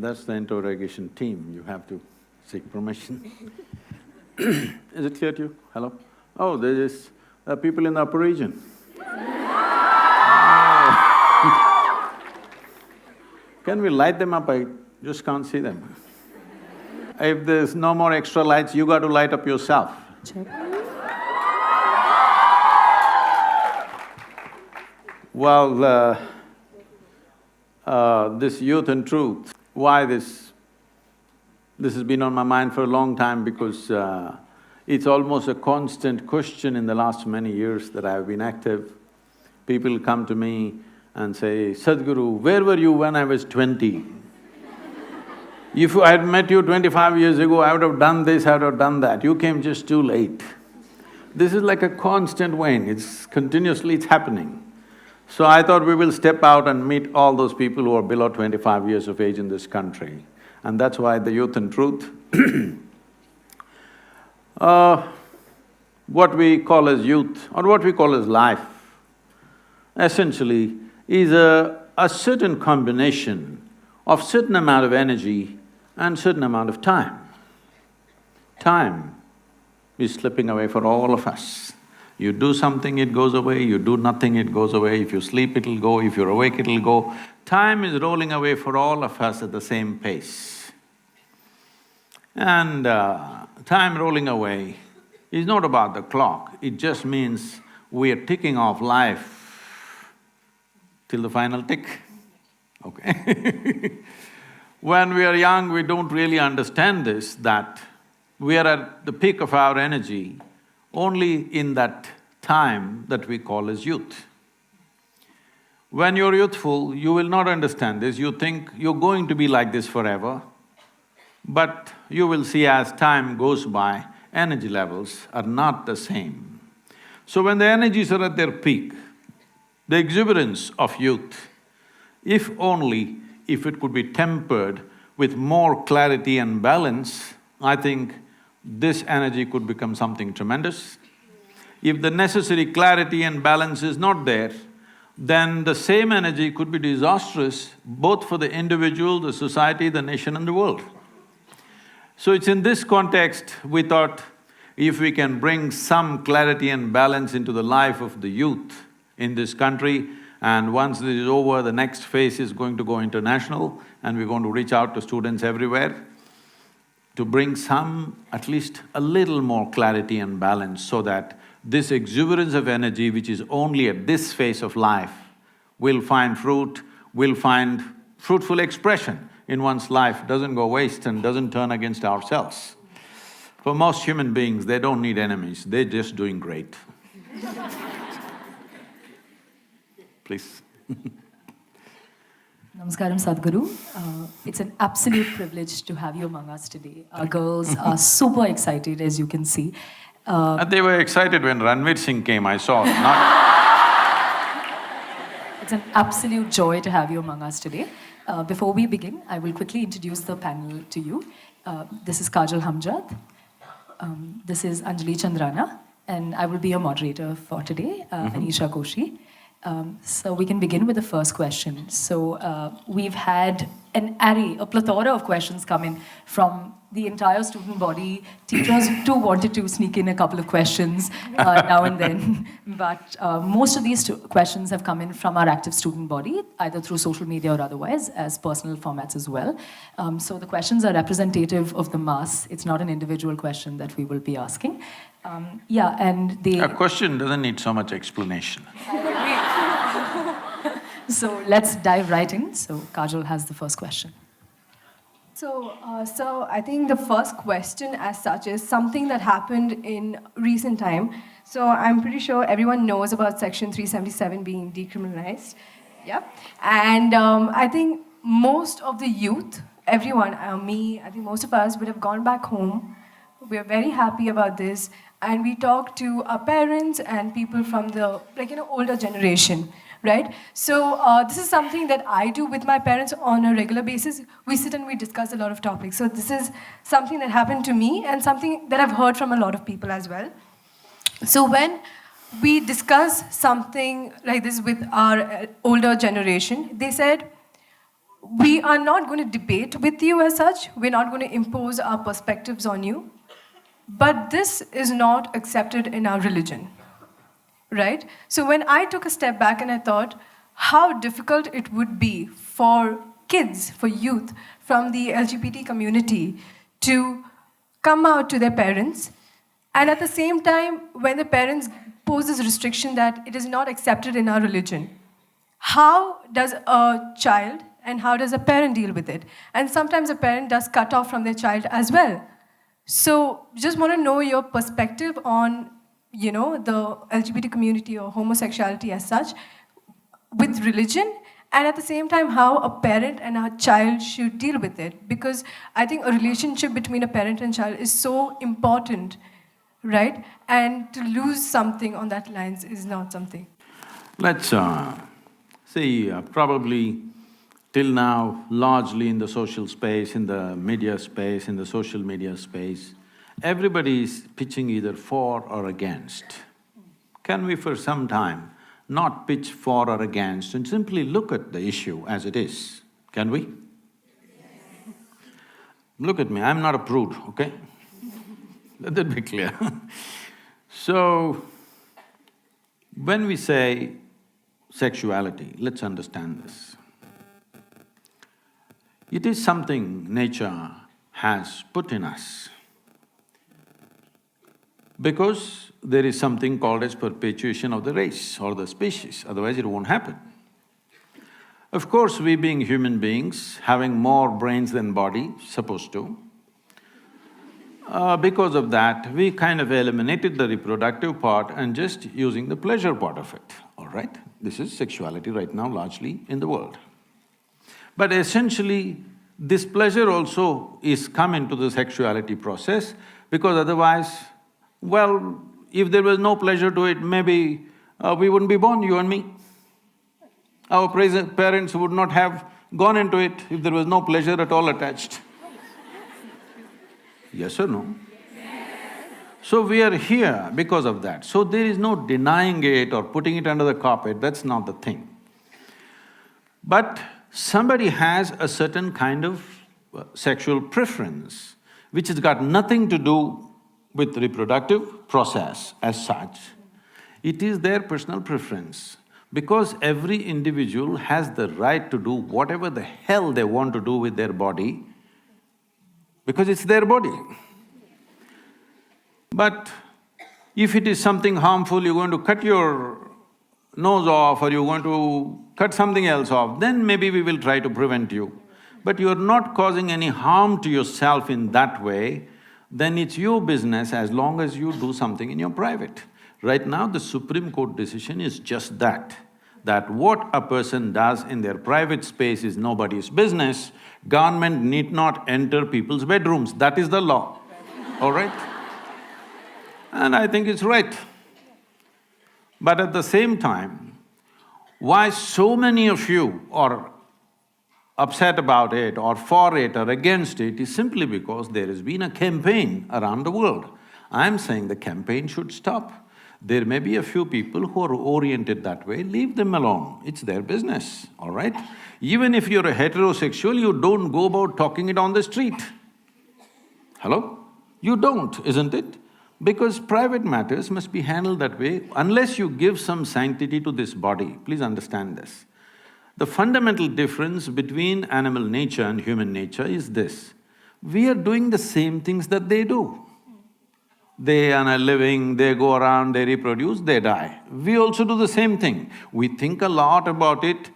that's the interrogation team, you have to seek permission. Is it clear to you? Hello? Oh, there is people in the upper region. Can we light them up? I just can't see them. If there's no more extra lights, you got to light up yourself. Check. Well, this youth and truth, why this has been on my mind for a long time because it's almost a constant question in the last many years that I've been active. People come to me and say, "Sadhguru, where were you when I was 20? If I had met you 25 years ago, I would have done this, I would have done that. You came just too late." This is like a constant vein, it's happening. So I thought we will step out and meet all those people who are below 25 years of age in this country. And that's why the Youth and Truth. What we call as youth or what we call as life, essentially is a certain combination of certain amount of energy and certain amount of time. Time is slipping away for all of us. You do something, it goes away, you do nothing, it goes away, if you sleep, it'll go, if you're awake, it'll go. Time is rolling away for all of us at the same pace. And time rolling away is not about the clock, it just means we are ticking off life till the final tick, okay? When we are young, we don't really understand this, that we are at the peak of our energy only in that time that we call as youth. When you're youthful, you will not understand this, you think you're going to be like this forever, but you will see as time goes by, energy levels are not the same. So when the energies are at their peak, the exuberance of youth, if it could be tempered with more clarity and balance, I think this energy could become something tremendous. If the necessary clarity and balance is not there, then the same energy could be disastrous both for the individual, the society, the nation and the world. So it's in this context we thought if we can bring some clarity and balance into the life of the youth in this country, and once this is over, the next phase is going to go international and we're going to reach out to students everywhere to bring some, at least a little more clarity and balance so that this exuberance of energy which is only at this phase of life will find fruit, will find fruitful expression in one's life, doesn't go waste and doesn't turn against ourselves. For most human beings, they don't need enemies, they're just doing great. Please. Namaskaram, Sadhguru. It's an absolute privilege to have you among us today. Our girls are super excited, as you can see. They were excited when Ranveer Singh came, I saw, not… It's an absolute joy to have you among us today. Before we begin, I will quickly introduce the panel to you. This is Kajal Hamjad. This is Anjali Chandrana. And I will be your moderator for today, Anisha Koshi. So we can begin with the first question. So we've had an array, a plethora of questions come in from the entire student body. Teachers too wanted to sneak in a couple of questions now and then. But most of these questions have come in from our active student body, either through social media or otherwise, as personal formats as well. So the questions are representative of the mass. It's not an individual question that we will be asking. Yeah, and they… A question doesn't need so much explanation. So let's dive right in. So Kajal has the first question. So I think the first question as such is something that happened in recent time. So I'm pretty sure everyone knows about Section 377 being decriminalized. Yep. And I think most of the youth, everyone, me, I think most of us would have gone back home. We're very happy about this. And we talk to our parents and people from the, older generation. Right? So this is something that I do with my parents on a regular basis. We sit and we discuss a lot of topics. So this is something that happened to me and something that I've heard from a lot of people as well. So when we discuss something like this with our older generation, they said, we are not going to debate with you as such, we're not going to impose our perspectives on you, but this is not accepted in our religion, right? So when I took a step back and I thought how difficult it would be for kids, for youth from the LGBT community to come out to their parents, and at the same time, when the parents pose this restriction that it is not accepted in our religion, how does a child and how does a parent deal with it? And sometimes a parent does cut off from their child as well. So just want to know your perspective on, the LGBT community or homosexuality as such with religion, and at the same time how a parent and a child should deal with it. Because I think a relationship between a parent and child is so important, right? And to lose something on that lines is not something. Let's see, probably till now, largely in the social space, in the media space, in the social media space, everybody is pitching either for or against. Can we for some time not pitch for or against and simply look at the issue as it is? Can we? Look at me, I'm not a prude, okay? Let that be clear. So, when we say sexuality, let's understand this. It is something nature has put in us because there is something called as perpetuation of the race or the species, otherwise it won't happen. Of course, we being human beings, having more brains than body, supposed to, because of that, we kind of eliminated the reproductive part and just using the pleasure part of it, all right? This is sexuality right now largely in the world. But essentially, this pleasure also is come into the sexuality process because otherwise, well, if there was no pleasure to it, maybe we wouldn't be born, you and me. Our parents would not have gone into it if there was no pleasure at all attached. Yes or no? So we are here because of that. So there is no denying it or putting it under the carpet, that's not the thing. But somebody has a certain kind of sexual preference which has got nothing to do with reproductive process as such. It is their personal preference because every individual has the right to do whatever the hell they want to do with their body because it's their body. But if it is something harmful, you're going to cut your nose off or you're going to cut something else off, then maybe we will try to prevent you. But you're not causing any harm to yourself in that way, then it's your business as long as you do something in your private. Right now, the Supreme Court decision is just that what a person does in their private space is nobody's business. Government need not enter people's bedrooms, that is the law, all right? And I think it's right. But at the same time, why so many of you are upset about it or for it or against it is simply because there has been a campaign around the world. I'm saying the campaign should stop. There may be a few people who are oriented that way, leave them alone, it's their business, all right? Even if you're a heterosexual, you don't go about talking it on the street. Hello? You don't, isn't it? Because private matters must be handled that way unless you give some sanctity to this body. Please understand this. The fundamental difference between animal nature and human nature is this: we are doing the same things that they do. They earn a living, they go around, they reproduce, they die. We also do the same thing. We think a lot about it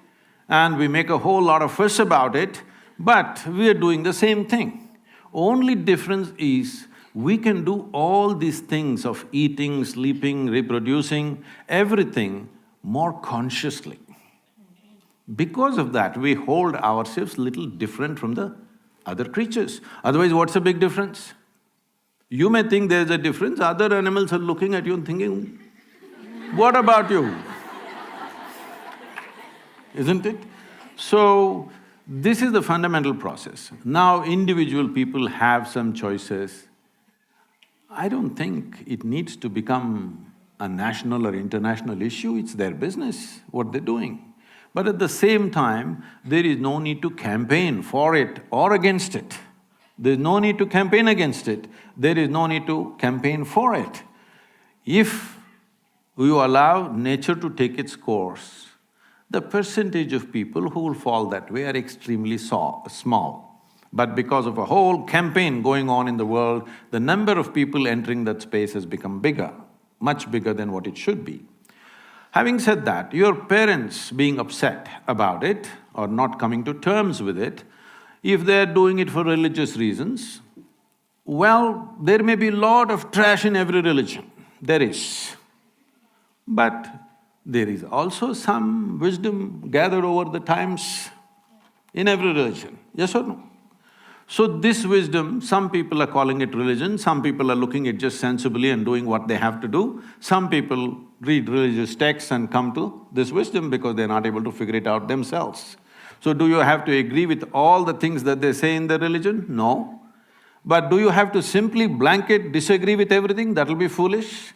and we make a whole lot of fuss about it, but we are doing the same thing. Only difference is we can do all these things of eating, sleeping, reproducing, everything more consciously. Because of that, we hold ourselves little different from the other creatures. Otherwise, what's the big difference? You may think there's a difference, other animals are looking at you and thinking, what about you? Isn't it? So, this is the fundamental process. Now, individual people have some choices. I don't think it needs to become a national or international issue, it's their business, what they're doing. But at the same time, there is no need to campaign for it or against it. There is no need to campaign against it, there is no need to campaign for it. If you allow nature to take its course, the percentage of people who will fall that way are extremely small. But because of a whole campaign going on in the world, the number of people entering that space has become bigger, much bigger than what it should be. Having said that, your parents being upset about it or not coming to terms with it, if they're doing it for religious reasons, well, there may be a lot of trash in every religion, there is. But there is also some wisdom gathered over the times in every religion, yes or no? So this wisdom, some people are calling it religion, some people are looking at just sensibly and doing what they have to do. Some people read religious texts and come to this wisdom because they're not able to figure it out themselves. So do you have to agree with all the things that they say in the religion? No. But do you have to simply blanket disagree with everything? That'll be foolish.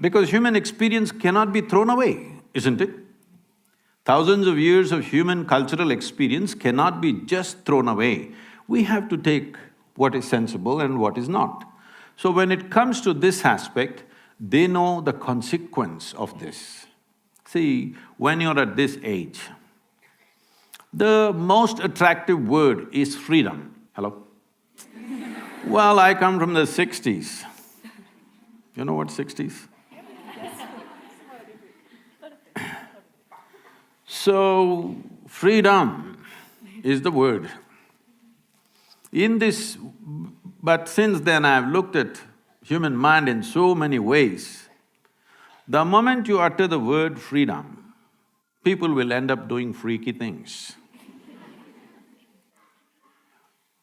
Because human experience cannot be thrown away, isn't it? Thousands of years of human cultural experience cannot be just thrown away. We have to take what is sensible and what is not. So when it comes to this aspect, they know the consequence of this. See, when you're at this age, the most attractive word is freedom. Hello? Well, I come from the 60s. You know what 60s? So, freedom is the word. In this… but since then I've looked at human mind in so many ways. The moment you utter the word freedom, people will end up doing freaky things.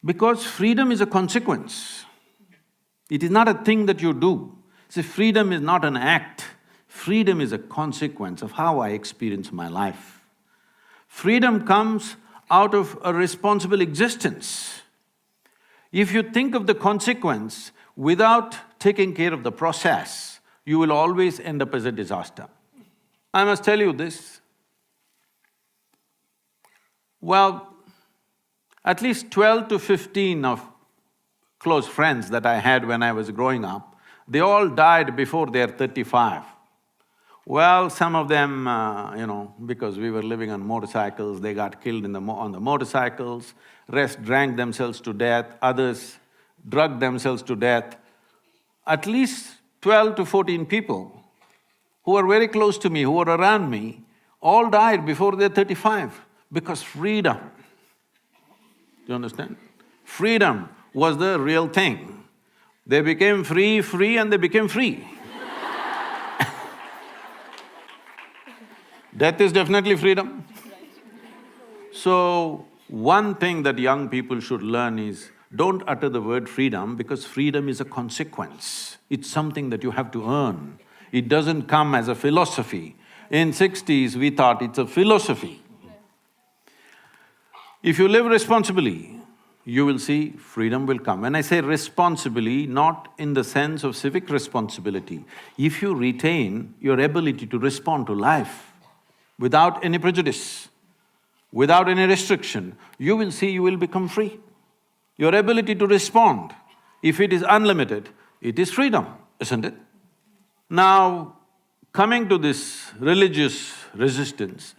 Because freedom is a consequence. It is not a thing that you do. See, freedom is not an act, freedom is a consequence of how I experience my life. Freedom comes out of a responsible existence. If you think of the consequence without taking care of the process, you will always end up as a disaster. I must tell you this. Well, at least 12 to 15 of close friends that I had when I was growing up, they all died before they're 35. Well, some of them, because we were living on motorcycles, they got killed on the motorcycles, rest drank themselves to death, others drugged themselves to death. At least 12 to 14 people who were very close to me, who were around me, all died before they're 35 because freedom. Do you understand? Freedom was the real thing. They became free and they became free. Death is definitely freedom. So, one thing that young people should learn is, don't utter the word freedom because freedom is a consequence. It's something that you have to earn. It doesn't come as a philosophy. In 60s, we thought it's a philosophy. If you live responsibly, you will see freedom will come. When I say responsibly, not in the sense of civic responsibility, if you retain your ability to respond to life without any prejudice, without any restriction, you will see you will become free. Your ability to respond, if it is unlimited, it is freedom, isn't it? Now, coming to this religious resistance,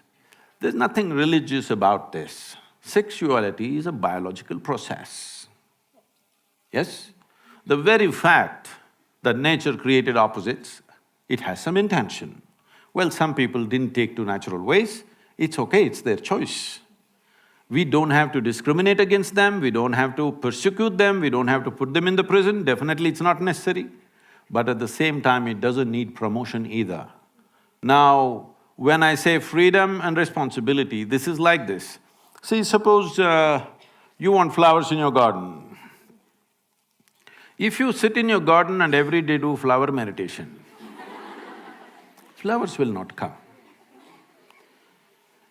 there's nothing religious about this. Sexuality is a biological process. Yes? The very fact that nature created opposites, it has some intention. Well, some people didn't take to natural ways, it's okay, it's their choice. We don't have to discriminate against them, we don't have to persecute them, we don't have to put them in the prison, definitely it's not necessary. But at the same time, it doesn't need promotion either. Now, when I say freedom and responsibility, this is like this. See, suppose you want flowers in your garden. If you sit in your garden and every day do flower meditation, flowers will not come.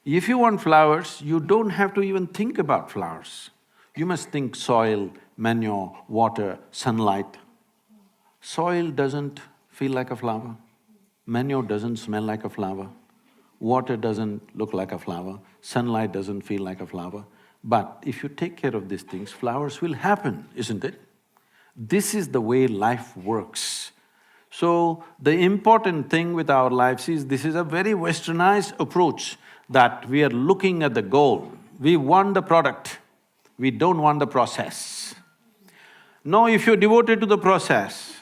If you want flowers, you don't have to even think about flowers. You must think soil, manure, water, sunlight. Soil doesn't feel like a flower, manure doesn't smell like a flower, water doesn't look like a flower, sunlight doesn't feel like a flower. But if you take care of these things, flowers will happen, isn't it? This is the way life works. So, the important thing with our lives is, this is a very westernized approach that we are looking at the goal. We want the product, we don't want the process. No, if you're devoted to the process,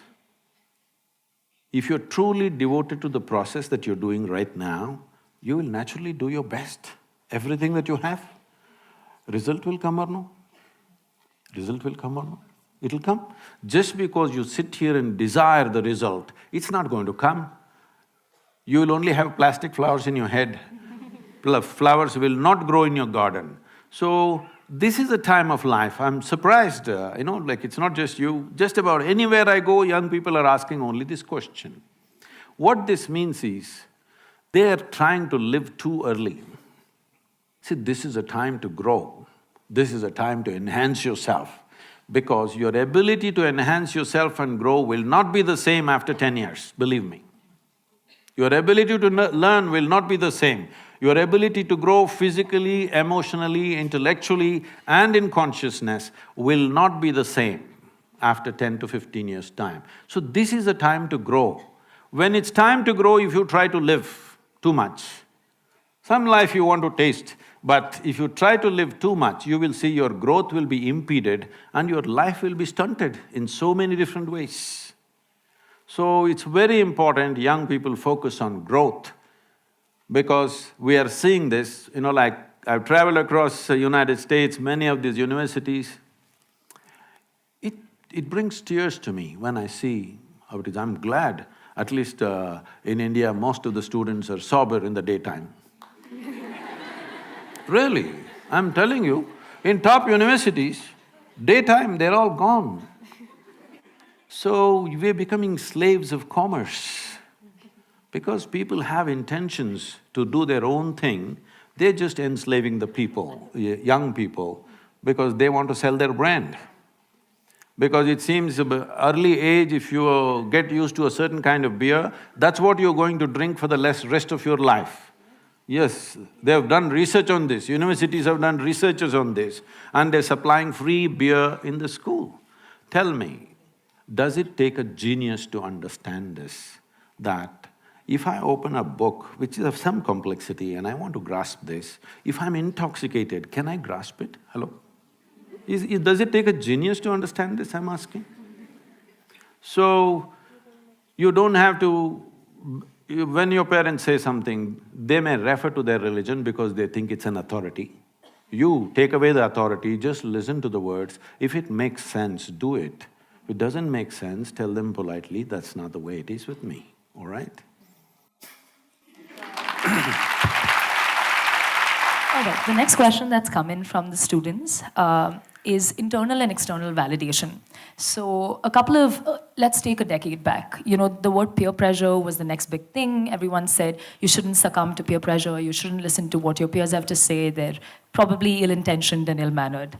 if you're truly devoted to the process that you're doing right now, you will naturally do your best. Everything that you have, result will come or no? Result will come or no? It'll come. Just because you sit here and desire the result, it's not going to come. You will only have plastic flowers in your head. Flowers will not grow in your garden. So, this is a time of life. I'm surprised, like it's not just you, just about anywhere I go, young people are asking only this question. What this means is, they are trying to live too early. See, this is a time to grow, this is a time to enhance yourself, because your ability to enhance yourself and grow will not be the same after 10 years, believe me. Your ability to learn will not be the same. Your ability to grow physically, emotionally, intellectually and in consciousness will not be the same after 10 to 15 years' time. So this is a time to grow. When it's time to grow, if you try to live too much, some life you want to taste, but if you try to live too much, you will see your growth will be impeded and your life will be stunted in so many different ways. So it's very important young people focus on growth, because we are seeing this, like I've traveled across the United States, many of these universities. It brings tears to me when I see how it is. I'm glad, at least in India, most of the students are sober in the daytime. Really, I'm telling you, in top universities, daytime they're all gone. So we're becoming slaves of commerce. Because people have intentions to do their own thing, they're just enslaving the people, young people, because they want to sell their brand. Because it seems early age, if you get used to a certain kind of beer, that's what you're going to drink for the rest of your life. Yes, they have done research on this, universities have done researches on this, and they're supplying free beer in the school. Tell me, does it take a genius to understand this, that if I open a book which is of some complexity and I want to grasp this, if I'm intoxicated, can I grasp it? Hello? Does it take a genius to understand this, I'm asking? So, you don't have to… when your parents say something, they may refer to their religion because they think it's an authority. You take away the authority, just listen to the words. If it makes sense, do it. If it doesn't make sense, tell them politely, that's not the way it is with me, all right? All right, the next question that's come in from the students is internal and external validation. So let's take a decade back. The word peer pressure was the next big thing. Everyone said you shouldn't succumb to peer pressure, you shouldn't listen to what your peers have to say, they're probably ill-intentioned and ill-mannered.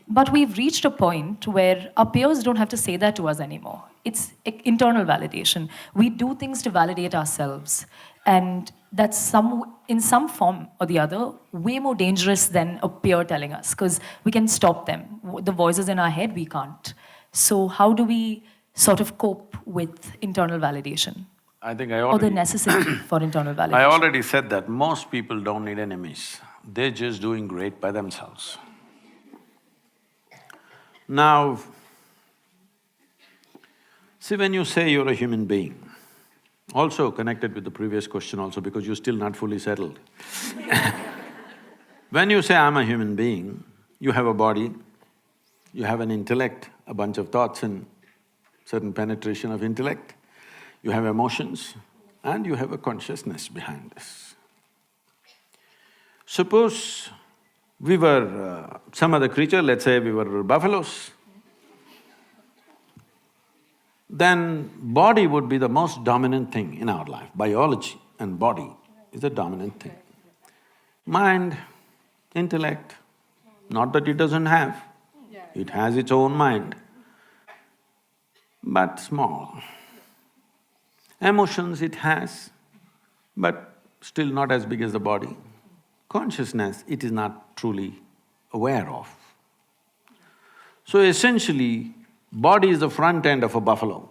But we've reached a point where our peers don't have to say that to us anymore. It's internal validation. We do things to validate ourselves. And that's in some form or the other, way more dangerous than a peer telling us, because we can stop them. The voices in our head, we can't. So how do we sort of cope with internal validation? I think or the necessity for internal validation? I already said that most people don't need enemies. They're just doing great by themselves. Now, see, when you say you're a human being, also connected with the previous question also, because you're still not fully settled. When you say, I'm a human being, you have a body, you have an intellect, a bunch of thoughts and certain penetration of intellect, you have emotions, and you have a consciousness behind this. Suppose we were some other creature, let's say we were buffaloes, then body would be the most dominant thing in our life. Biology and body is the dominant thing. Mind, intellect, not that it doesn't have, it has its own mind, but small. Emotions it has, but still not as big as the body. Consciousness, it is not truly aware of. So essentially, body is the front end of a buffalo.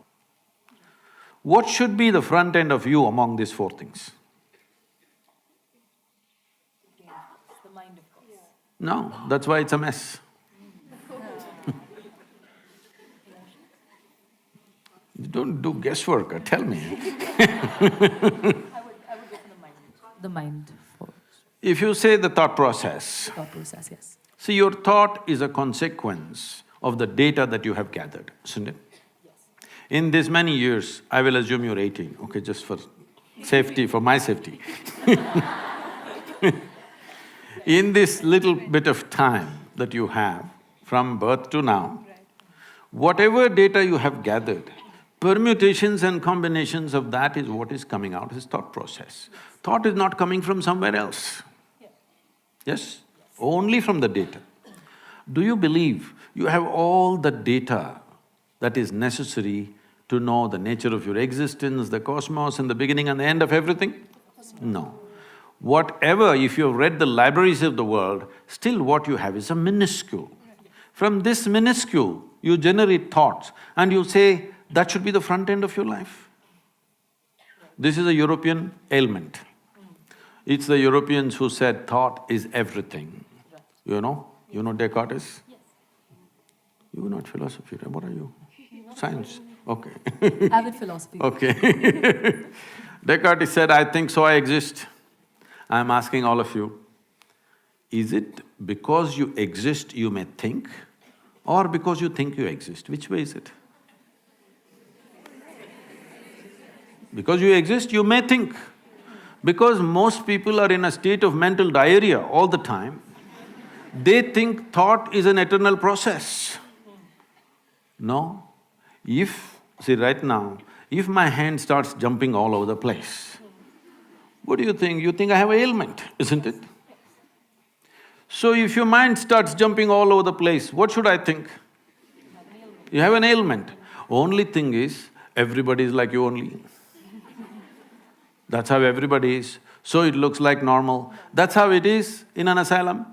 What should be the front end of you among these four things? The mind, of course. No, that's why it's a mess. Don't do guesswork, tell me. I would go for the mind. The mind for If you say the thought process, thought process, yes. see, your thought is a consequence of the data that you have gathered, isn't it? Yes. In this many years, I will assume you're 18, okay, just for safety, for my safety. In this little bit of time that you have, from birth to now, whatever data you have gathered, permutations and combinations of that is what is coming out as thought process. Thought is not coming from somewhere else. Yes? Only from the data. Do you believe you have all the data that is necessary to know the nature of your existence, the cosmos and the beginning and the end of everything? No. Whatever, if you've read the libraries of the world, still what you have is a minuscule. From this minuscule, you generate thoughts and you say, that should be the front end of your life. This is a European ailment. It's the Europeans who said thought is everything. You know Descartes is? Yes. You are not philosophy, right? What are you? Science, okay. Avid philosophy. Okay. Descartes said, I think so I exist. I'm asking all of you, is it because you exist you may think, or because you think you exist? Which way is it? Because you exist, you may think. Because most people are in a state of mental diarrhea all the time, they think thought is an eternal process. No. See right now, if my hand starts jumping all over the place, what do you think? You think I have an ailment, isn't it? So if your mind starts jumping all over the place, what should I think? You have an ailment. Only thing is, everybody is like you only. That's how everybody is, so it looks like normal. That's how it is in an asylum.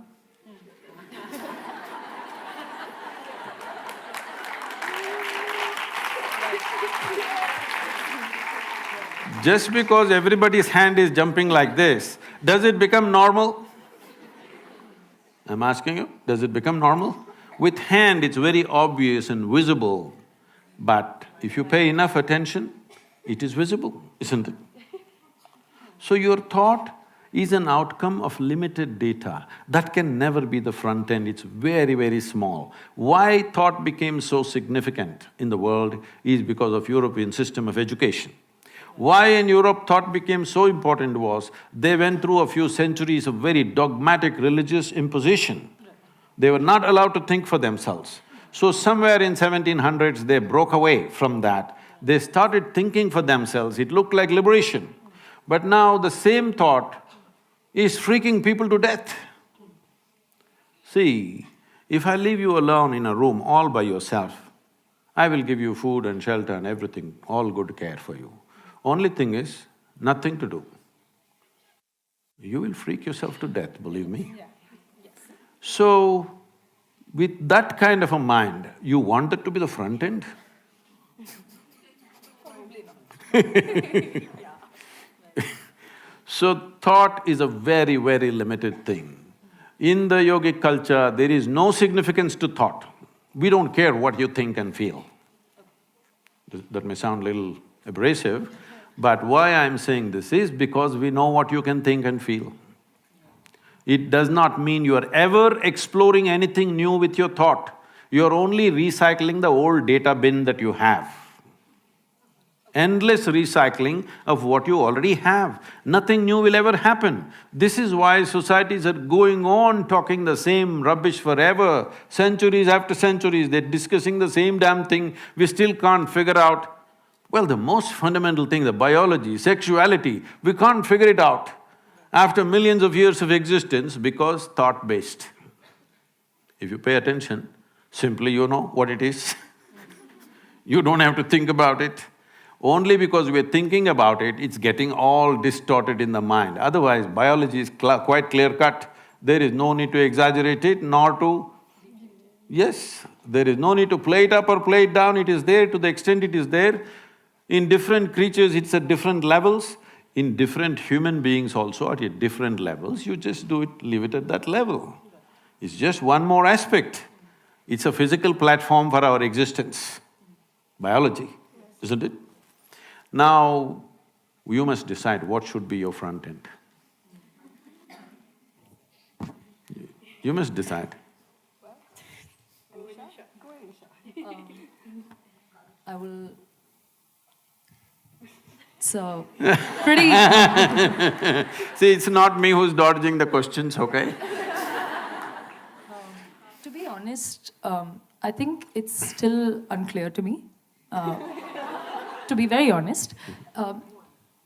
Just because everybody's hand is jumping like this, does it become normal? I'm asking you, does it become normal? With hand, it's very obvious and visible, but if you pay enough attention, it is visible, isn't it? So your thought is an outcome of limited data. That can never be the front end, it's very, very small. Why thought became so significant in the world is because of European system of education. Why in Europe thought became so important was, they went through a few centuries of very dogmatic religious imposition. They were not allowed to think for themselves. So somewhere in 1700s, they broke away from that. They started thinking for themselves, it looked like liberation. But now the same thought is freaking people to death. See, if I leave you alone in a room all by yourself, I will give you food and shelter and everything, all good care for you. Only thing is, nothing to do. You will freak yourself to death, believe me. So, with that kind of a mind, you want it to be the front end? So, thought is a very, very limited thing. In the yogic culture, there is no significance to thought. We don't care what you think and feel. That may sound a little abrasive, but why I'm saying this is because we know what you can think and feel. It does not mean you are ever exploring anything new with your thought. You're only recycling the old data bin that you have. Endless recycling of what you already have. Nothing new will ever happen. This is why societies are going on talking the same rubbish forever. Centuries after centuries, they're discussing the same damn thing. We still can't figure out, well, the most fundamental thing, the biology, sexuality, we can't figure it out after millions of years of existence because thought-based. If you pay attention, simply you know what it is. You don't have to think about it. Only because we're thinking about it, it's getting all distorted in the mind. Otherwise, biology is quite clear-cut. There is no need to exaggerate it, nor to… Yes, there is no need to play it up or play it down, it is there to the extent it is there. In different creatures, it's at different levels. In different human beings also at different levels, you just do it, leave it at that level. It's just one more aspect. It's a physical platform for our existence, biology, isn't it? Now, you must decide what should be your front end. You must decide. I will… So, pretty… See, it's not me who's dodging the questions, okay? To be honest, I think it's still unclear to me, to be very honest.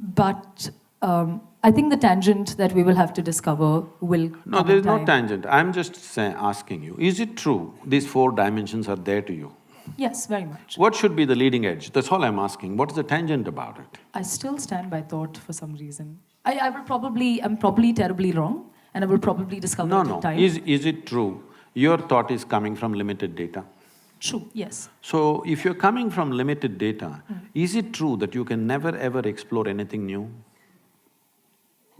But I think the tangent that we will have to discover will No, come there in is no time. tangent. I'm just asking you, is it true these four dimensions are there to you? Yes, very much. What should be the leading edge? That's all I'm asking. What is the tangent about it? I still stand by thought for some reason. I'm probably terribly wrong, and I will probably discover No, it in no. time. Is it true your thought is coming from limited data? True, yes. So, if you're coming from limited data, is it true that you can never ever explore anything new?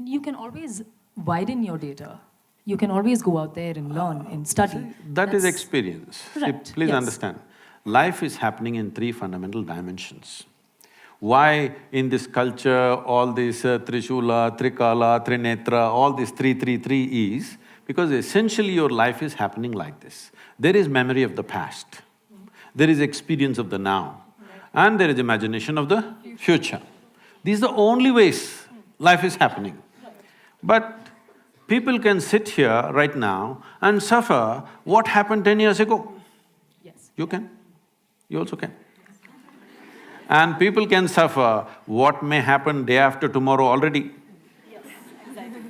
You can always widen your data. You can always go out there and learn and study. That is That's experience. See, correct, please yes. understand, life is happening in three fundamental dimensions. Why in this culture all this Trishula, Trikala, Trinetra, all this three is, because essentially your life is happening like this. There is memory of the past, there is experience of the now, and there is imagination of the future. These are the only ways life is happening. But people can sit here right now and suffer what happened 10 years ago. Yes. You can, you also can. And people can suffer what may happen day after tomorrow already. Yes, exactly.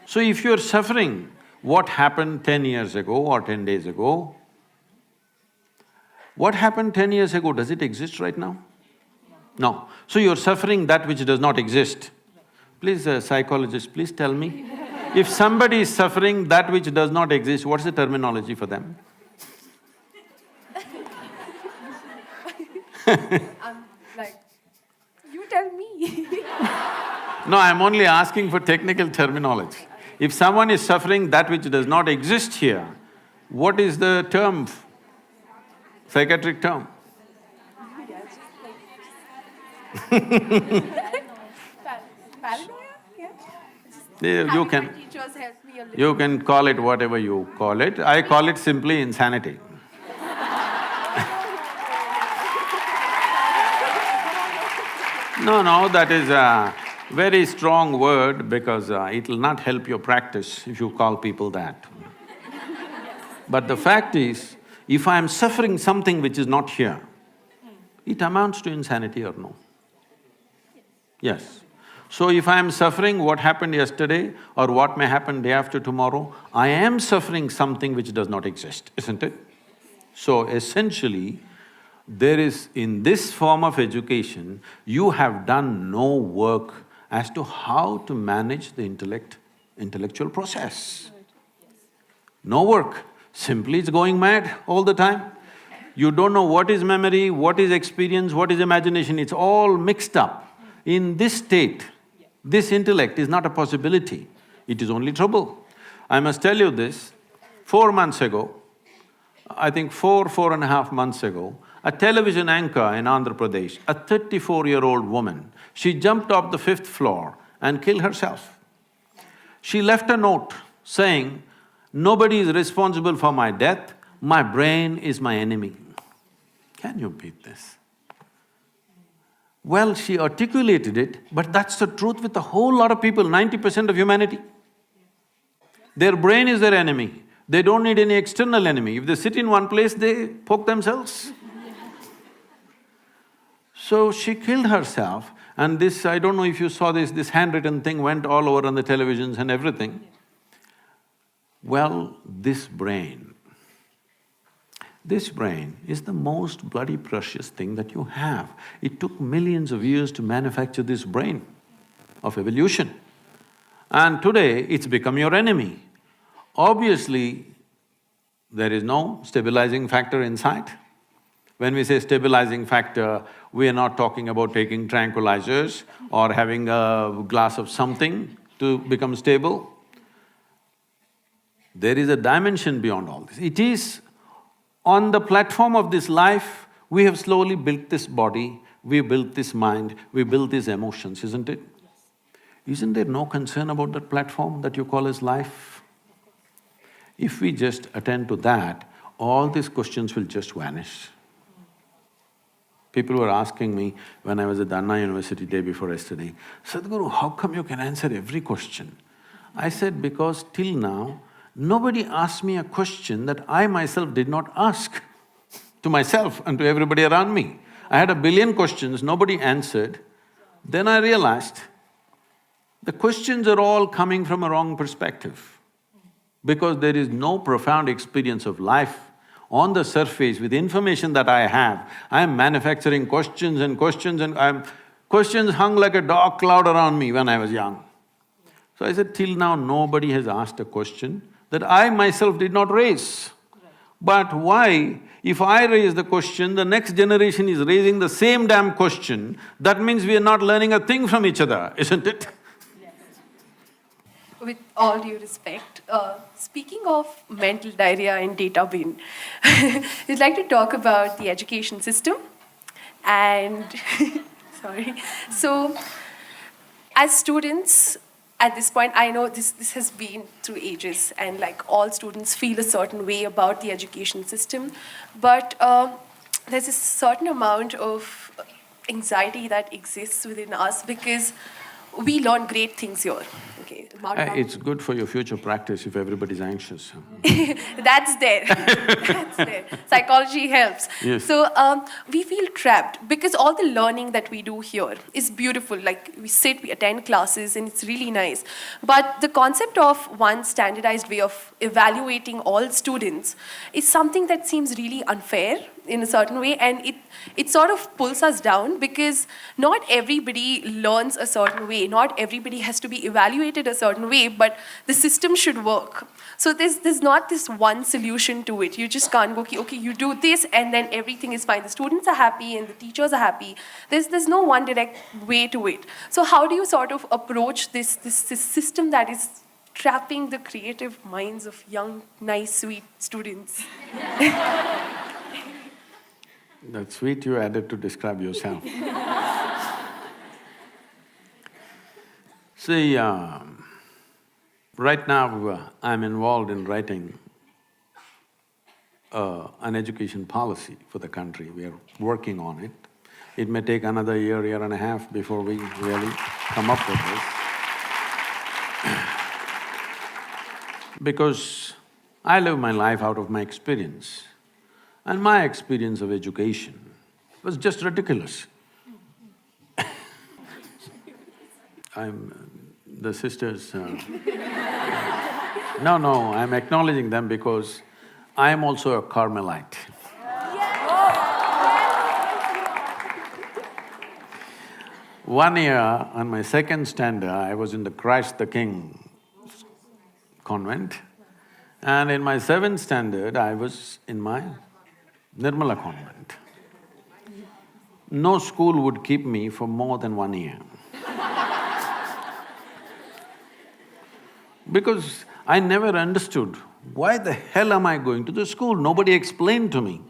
So if you're suffering what happened 10 years ago or 10 days ago, what happened 10 years ago, does it exist right now? No. So you're suffering that which does not exist. Please, psychologist, please tell me, if somebody is suffering that which does not exist, what's the terminology for them? I'm like, you tell me. No, I'm only asking for technical terminology. If someone is suffering that which does not exist here, what is the term, psychiatric term? Paranoia? Yeah. Yeah, you can… Teachers help me a little. You can call it whatever you call it. I call it simply insanity. No, that is a very strong word because it'll not help your practice if you call people that. But the fact is, if I'm suffering something which is not here, it amounts to insanity or no? Yes. So if I am suffering what happened yesterday or what may happen day after tomorrow, I am suffering something which does not exist, isn't it? So essentially, there is… in this form of education, you have done no work as to how to manage the intellectual process. No work, simply it's going mad all the time. You don't know what is memory, what is experience, what is imagination, it's all mixed up. In this state, this intellect is not a possibility, it is only trouble. I must tell you this, 4 months ago, I think 4.5 months ago, a television anchor in Andhra Pradesh, a 34-year-old woman, she jumped off the 5th floor and killed herself. She left a note saying, "Nobody is responsible for my death, my brain is my enemy." Can you beat this? Well, she articulated it, but that's the truth with a whole lot of people, 90% of humanity. Their brain is their enemy. They don't need any external enemy. If they sit in one place, they poke themselves. So she killed herself, and this… I don't know if you saw this handwritten thing went all over on the televisions and everything. Well, this brain, This brain is the most bloody precious thing that you have. It took millions of years to manufacture this brain of evolution. And today, it's become your enemy. Obviously, there is no stabilizing factor inside. When we say stabilizing factor, we are not talking about taking tranquilizers or having a glass of something to become stable. There is a dimension beyond all this. It is on the platform of this life, we have slowly built this body, we built this mind, we built these emotions, isn't it? Isn't there no concern about that platform that you call as life? If we just attend to that, all these questions will just vanish. People were asking me when I was at Anna University day before yesterday, "Sadhguru, how come you can answer every question?" I said, because till now, nobody asked me a question that I myself did not ask to myself and to everybody around me. I had a billion questions, nobody answered. Then I realized the questions are all coming from a wrong perspective. Because there is no profound experience of life on the surface with information that I have, I am manufacturing questions and questions hung like a dark cloud around me when I was young. So I said, till now nobody has asked a question that I myself did not raise. But why? If I raise the question, the next generation is raising the same damn question, that means we are not learning a thing from each other, isn't it? With all due respect, speaking of mental diarrhea and data bin, I'd like to talk about the education system and sorry. So, as students, at this point, I know this has been through ages and like all students feel a certain way about the education system, but there's a certain amount of anxiety that exists within us because we learn great things here. Okay, It's good for your future practice if everybody's anxious. That's there. That's there. Psychology helps. Yes. So we feel trapped because all the learning that we do here is beautiful. Like we sit, we attend classes, and it's really nice. But the concept of one standardized way of evaluating all students is something that seems really unfair in a certain way, and it sort of pulls us down because not everybody learns a certain way, not everybody has to be evaluated a certain way, but the system should work. So there's not this one solution to it. You just can't go, okay, you do this and then everything is fine. The students are happy and the teachers are happy. There's no one direct way to it. So how do you sort of approach this system that is trapping the creative minds of young, nice, sweet students? That's sweet you added to describe yourself. See, right now I'm involved in writing an education policy for the country. We are working on it. It may take another year and a half before we really come up with this. Because I live my life out of my experience. And my experience of education was just ridiculous. The sisters… No, I'm acknowledging them because I am also a Carmelite. One year, on my second standard, I was in the Christ the King convent, and in my seventh standard, I was in my Nirmala convent. No school would keep me for more than 1 year. Because I never understood, why the hell am I going to the school? Nobody explained to me.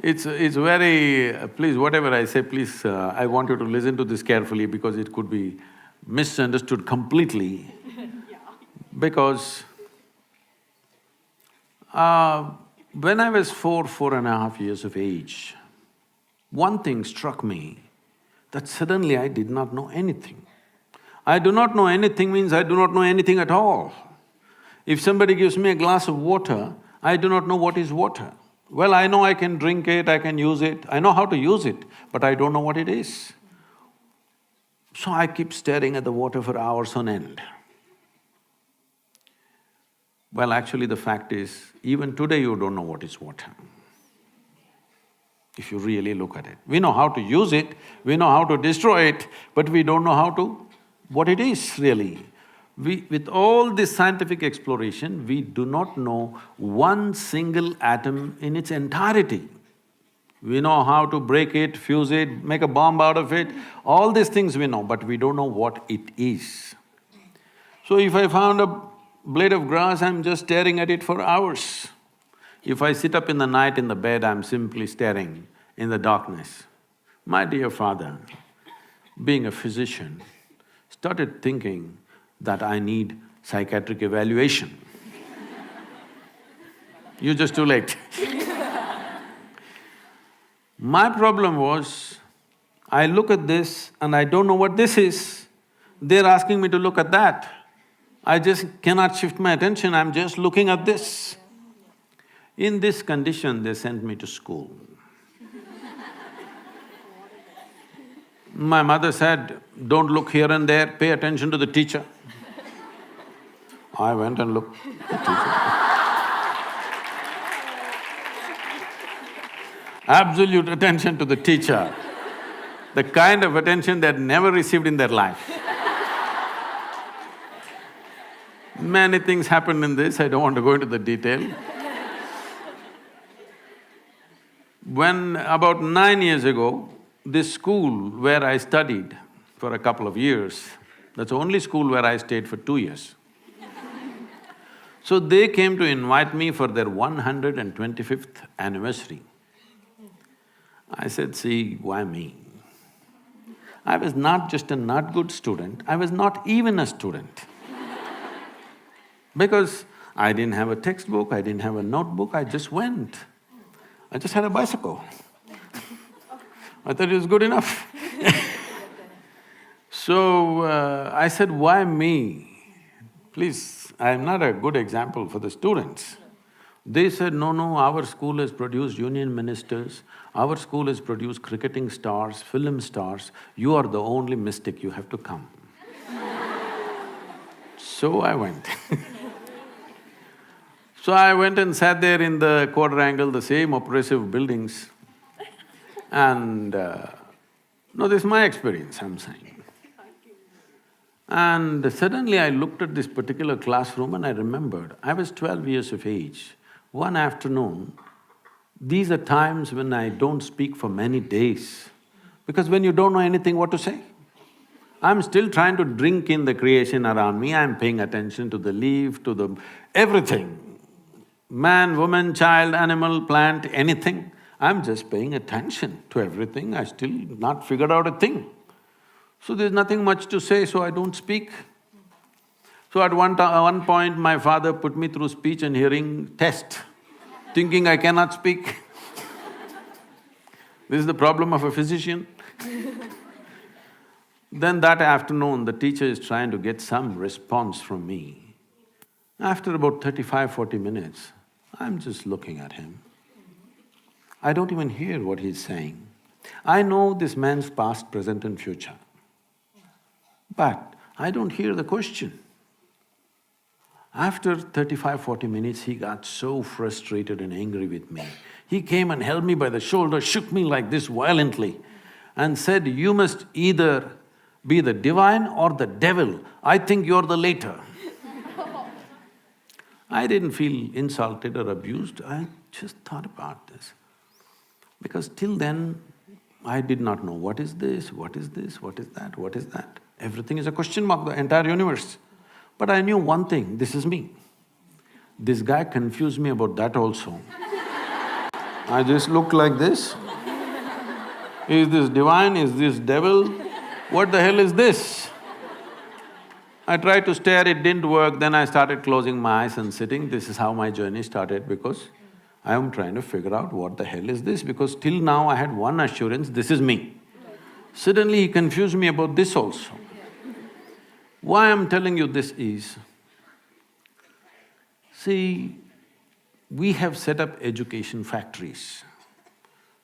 It's very… please, whatever I say, please, I want you to listen to this carefully because it could be misunderstood completely. Because when I was 4.5 years of age, one thing struck me, that suddenly I did not know anything. I do not know anything means I do not know anything at all. If somebody gives me a glass of water, I do not know what is water. Well, I know I can drink it, I can use it, I know how to use it, but I don't know what it is. So I keep staring at the water for hours on end. Well, actually the fact is, even today you don't know what is water, if you really look at it. We know how to use it, we know how to destroy it, but we don't know how to… what it is really. With all this scientific exploration, we do not know one single atom in its entirety. We know how to break it, fuse it, make a bomb out of it, all these things we know, but we don't know what it is. So if I found a blade of grass, I'm just staring at it for hours. If I sit up in the night in the bed, I'm simply staring in the darkness. My dear father, being a physician, started thinking that I need psychiatric evaluation. You're just too late. My problem was, I look at this and I don't know what this is. They're asking me to look at that. I just cannot shift my attention, I'm just looking at this. In this condition, they sent me to school. My mother said, don't look here and there, pay attention to the teacher. I went and looked at the teacher. Absolute attention to the teacher, the kind of attention they'd never received in their life. Many things happened in this, I don't want to go into the detail. When about 9 years ago, this school where I studied for a couple of years, that's the only school where I stayed for 2 years. So they came to invite me for their 125th anniversary. I said, see, why me? I was not just a not good student, I was not even a student. Because I didn't have a textbook, I didn't have a notebook, I just went. I just had a bicycle. I thought it was good enough. So, I said, why me? Please, I'm not a good example for the students. They said, no, our school has produced union ministers, our school has produced cricketing stars, film stars, you are the only mystic, you have to come. So I went. So I went and sat there in the quadrangle, the same oppressive buildings, and no, this is my experience, I'm saying. And suddenly I looked at this particular classroom and I remembered, I was 12 years of age. One afternoon, these are times when I don't speak for many days, because when you don't know anything what to say. I'm still trying to drink in the creation around me, I'm paying attention to the leaf, to the… everything. Man, woman, child, animal, plant, anything. I'm just paying attention to everything, I still not figured out a thing. So there's nothing much to say, so I don't speak. So at one point, my father put me through speech and hearing test, thinking I cannot speak. This is the problem of a physician. Then that afternoon, the teacher is trying to get some response from me. After about 35–40 minutes, I'm just looking at him. I don't even hear what he's saying. I know this man's past, present and future, but I don't hear the question. After 35–40 minutes, he got so frustrated and angry with me. He came and held me by the shoulder, shook me like this violently and said, you must either be the divine or the devil. I think you're the later. I didn't feel insulted or abused, I just thought about this. Because till then, I did not know what is this, what is this, what is that, what is that. Everything is a question mark, the entire universe. But I knew one thing, this is me. This guy confused me about that also. I just looked like this. Is this divine, is this devil? What the hell is this? I tried to stare, it didn't work, then I started closing my eyes and sitting. This is how my journey started, because I am trying to figure out what the hell is this, because till now I had one assurance, this is me. Suddenly he confused me about this also. Why I'm telling you this is, see, we have set up education factories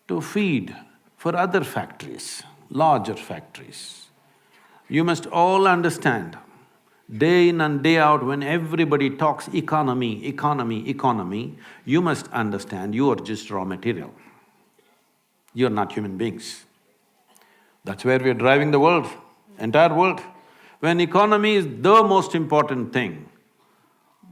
to feed for other factories, larger factories. You must all understand, Day in and day out, when everybody talks economy, economy, economy, you must understand you are just raw material. You're not human beings. That's where we're driving the world, entire world. When economy is the most important thing,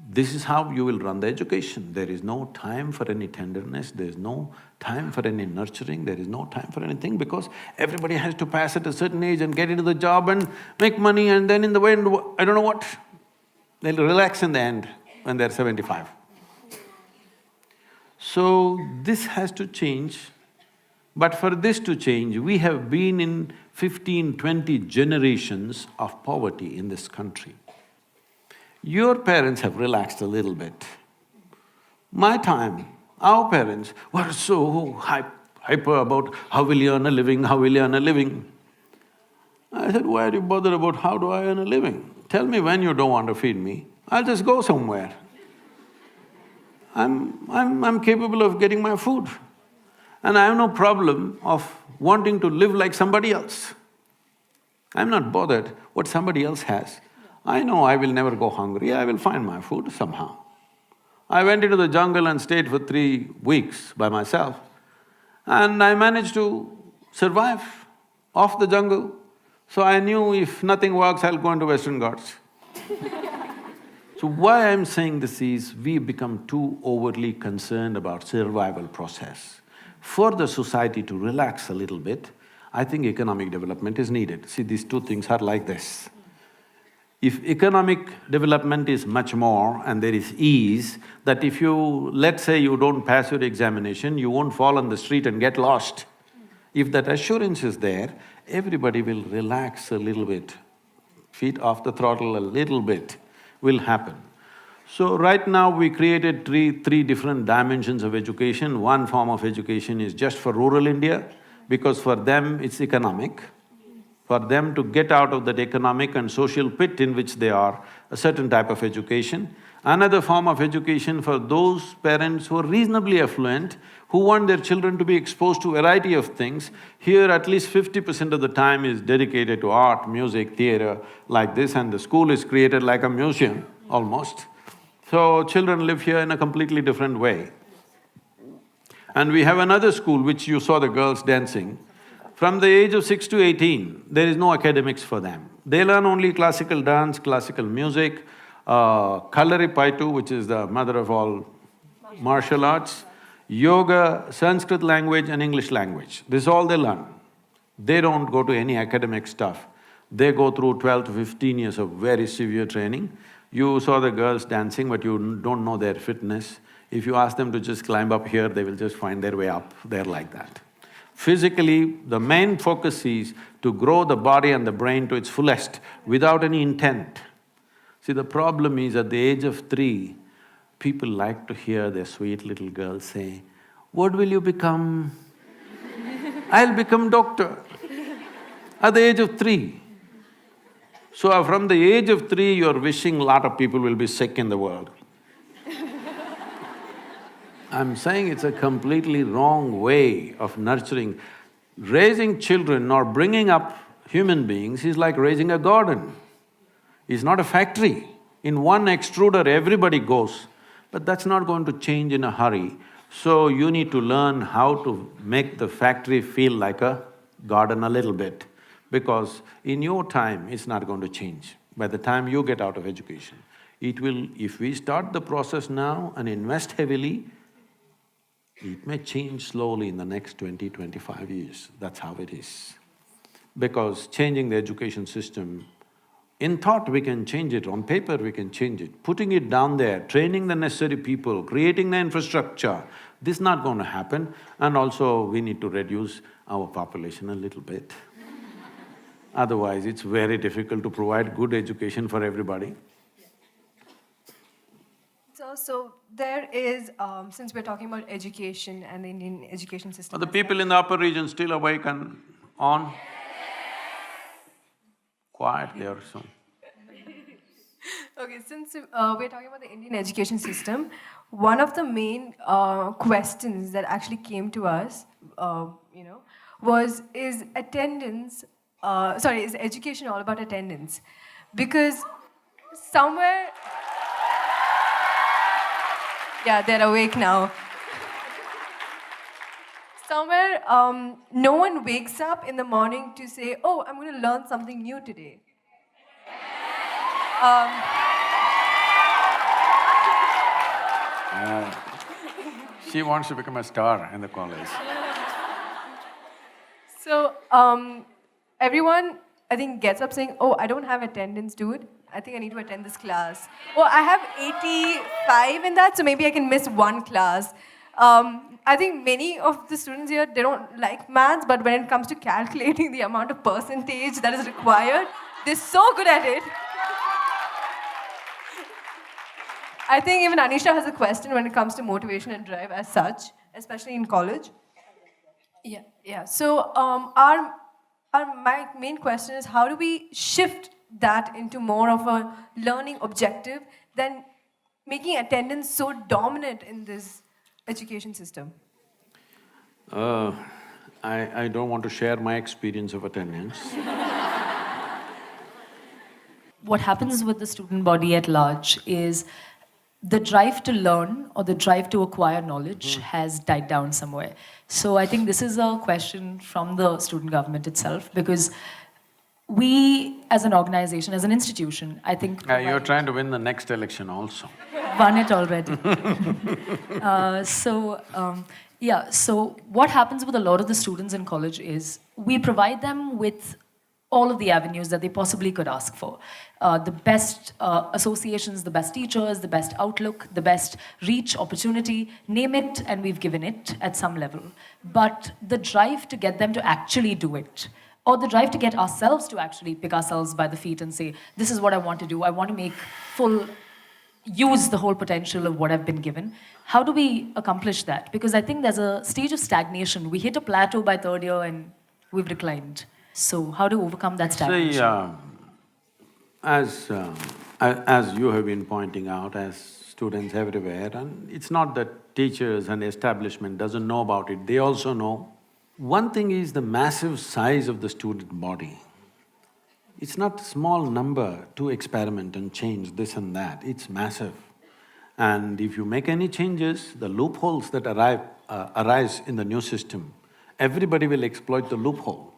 this is how you will run the education. There is no time for any tenderness, there is no time for any nurturing, there is no time for anything because everybody has to pass at a certain age and get into the job and make money and then in the end, I don't know what, they'll relax in the end when they're 75. So, this has to change, but for this to change, we have been in 15, 20 generations of poverty in this country. Your parents have relaxed a little bit. My time, our parents were so hyper about how will you earn a living, how will you earn a living. I said, why are you bothered about how do I earn a living? Tell me when you don't want to feed me, I'll just go somewhere. I'm capable of getting my food. And I have no problem of wanting to live like somebody else. I'm not bothered what somebody else has. I know I will never go hungry, I will find my food somehow. I went into the jungle and stayed for 3 weeks by myself and I managed to survive off the jungle. So I knew if nothing works, I'll go into Western Ghats. So why I'm saying this is, we become too overly concerned about survival process. For the society to relax a little bit, I think economic development is needed. See, these two things are like this. If economic development is much more and there is ease, that if you… let's say you don't pass your examination, you won't fall on the street and get lost. If that assurance is there, everybody will relax a little bit, feet off the throttle a little bit will happen. So right now we created three different dimensions of education. One form of education is just for rural India, because for them it's economic. For them to get out of that economic and social pit in which they are, a certain type of education. Another form of education for those parents who are reasonably affluent, who want their children to be exposed to a variety of things. Here at least 50% of the time is dedicated to art, music, theatre, like this, and the school is created like a museum, almost. So children live here in a completely different way. And we have another school which you saw the girls dancing. From the age of 6 to 18, there is no academics for them. They learn only classical dance, classical music, Kalaripaitu, which is the mother of all martial arts, yoga, Sanskrit language and English language. This is all they learn. They don't go to any academic stuff. They go through 12 to 15 years of very severe training. You saw the girls dancing, but you don't know their fitness. If you ask them to just climb up here, they will just find their way up, they're like that. Physically, the main focus is to grow the body and the brain to its fullest without any intent. See, the problem is at the age of 3, people like to hear their sweet little girls say, "What will you become?" "I'll become doctor." At the age of 3. So from the age of 3, you're wishing a lot of people will be sick in the world. I'm saying it's a completely wrong way of nurturing. Raising children or bringing up human beings is like raising a garden. It's not a factory. In one extruder, everybody goes, but that's not going to change in a hurry. So you need to learn how to make the factory feel like a garden a little bit, because in your time, it's not going to change. By the time you get out of education, it will… if we start the process now and invest heavily, it may change slowly in the next 20, 25 years, that's how it is. Because changing the education system, in thought we can change it, on paper we can change it. Putting it down there, training the necessary people, creating the infrastructure, this is not going to happen. And also we need to reduce our population a little bit. Otherwise it's very difficult to provide good education for everybody. So there is, since we're talking about education and the Indian education system… Are the people in the upper region still awake and on? Quiet, they are so… Okay, since we're talking about the Indian education system, one of the main questions that actually came to us, was, is attendance… is education all about attendance? Because… somewhere… Yeah, they're awake now. Somewhere, no one wakes up in the morning to say, oh, I'm going to learn something new today. She wants to become a star in the college. So, everyone, I think, gets up saying, oh, I don't have attendance, dude. I think I need to attend this class. Oh, I have 85 in that, so maybe I can miss one class. I think many of the students here, they don't like maths, but when it comes to calculating the amount of percentage that is required, they're so good at it. I think even Anisha has a question when it comes to motivation and drive as such, especially in college. Yeah. So my main question is, how do we shift that into more of a learning objective than making attendance so dominant in this education system? I don't want to share my experience of attendance. What happens with the student body at large is the drive to learn or the drive to acquire knowledge has died down somewhere. So I think this is a question from the student government itself, because we as an organization, as an institution, I think… You're trying to win the next election also. Won it already. So what happens with a lot of the students in college is we provide them with all of the avenues that they possibly could ask for. The best associations, the best teachers, the best outlook, the best reach, opportunity, name it, and we've given it at some level. But the drive to get them to actually do it, or the drive to get ourselves to actually pick ourselves by the feet and say, this is what I want to do, I want to make use the whole potential of what I've been given. How do we accomplish that? Because I think there's a stage of stagnation. We hit a plateau by third year and we've declined. So how to overcome that stagnation? See, as you have been pointing out, as students everywhere, and it's not that teachers and establishment doesn't know about it, they also know. One thing is the massive size of the student body. It's not a small number to experiment and change this and that, it's massive. And if you make any changes, the loopholes that arise in the new system, everybody will exploit the loophole.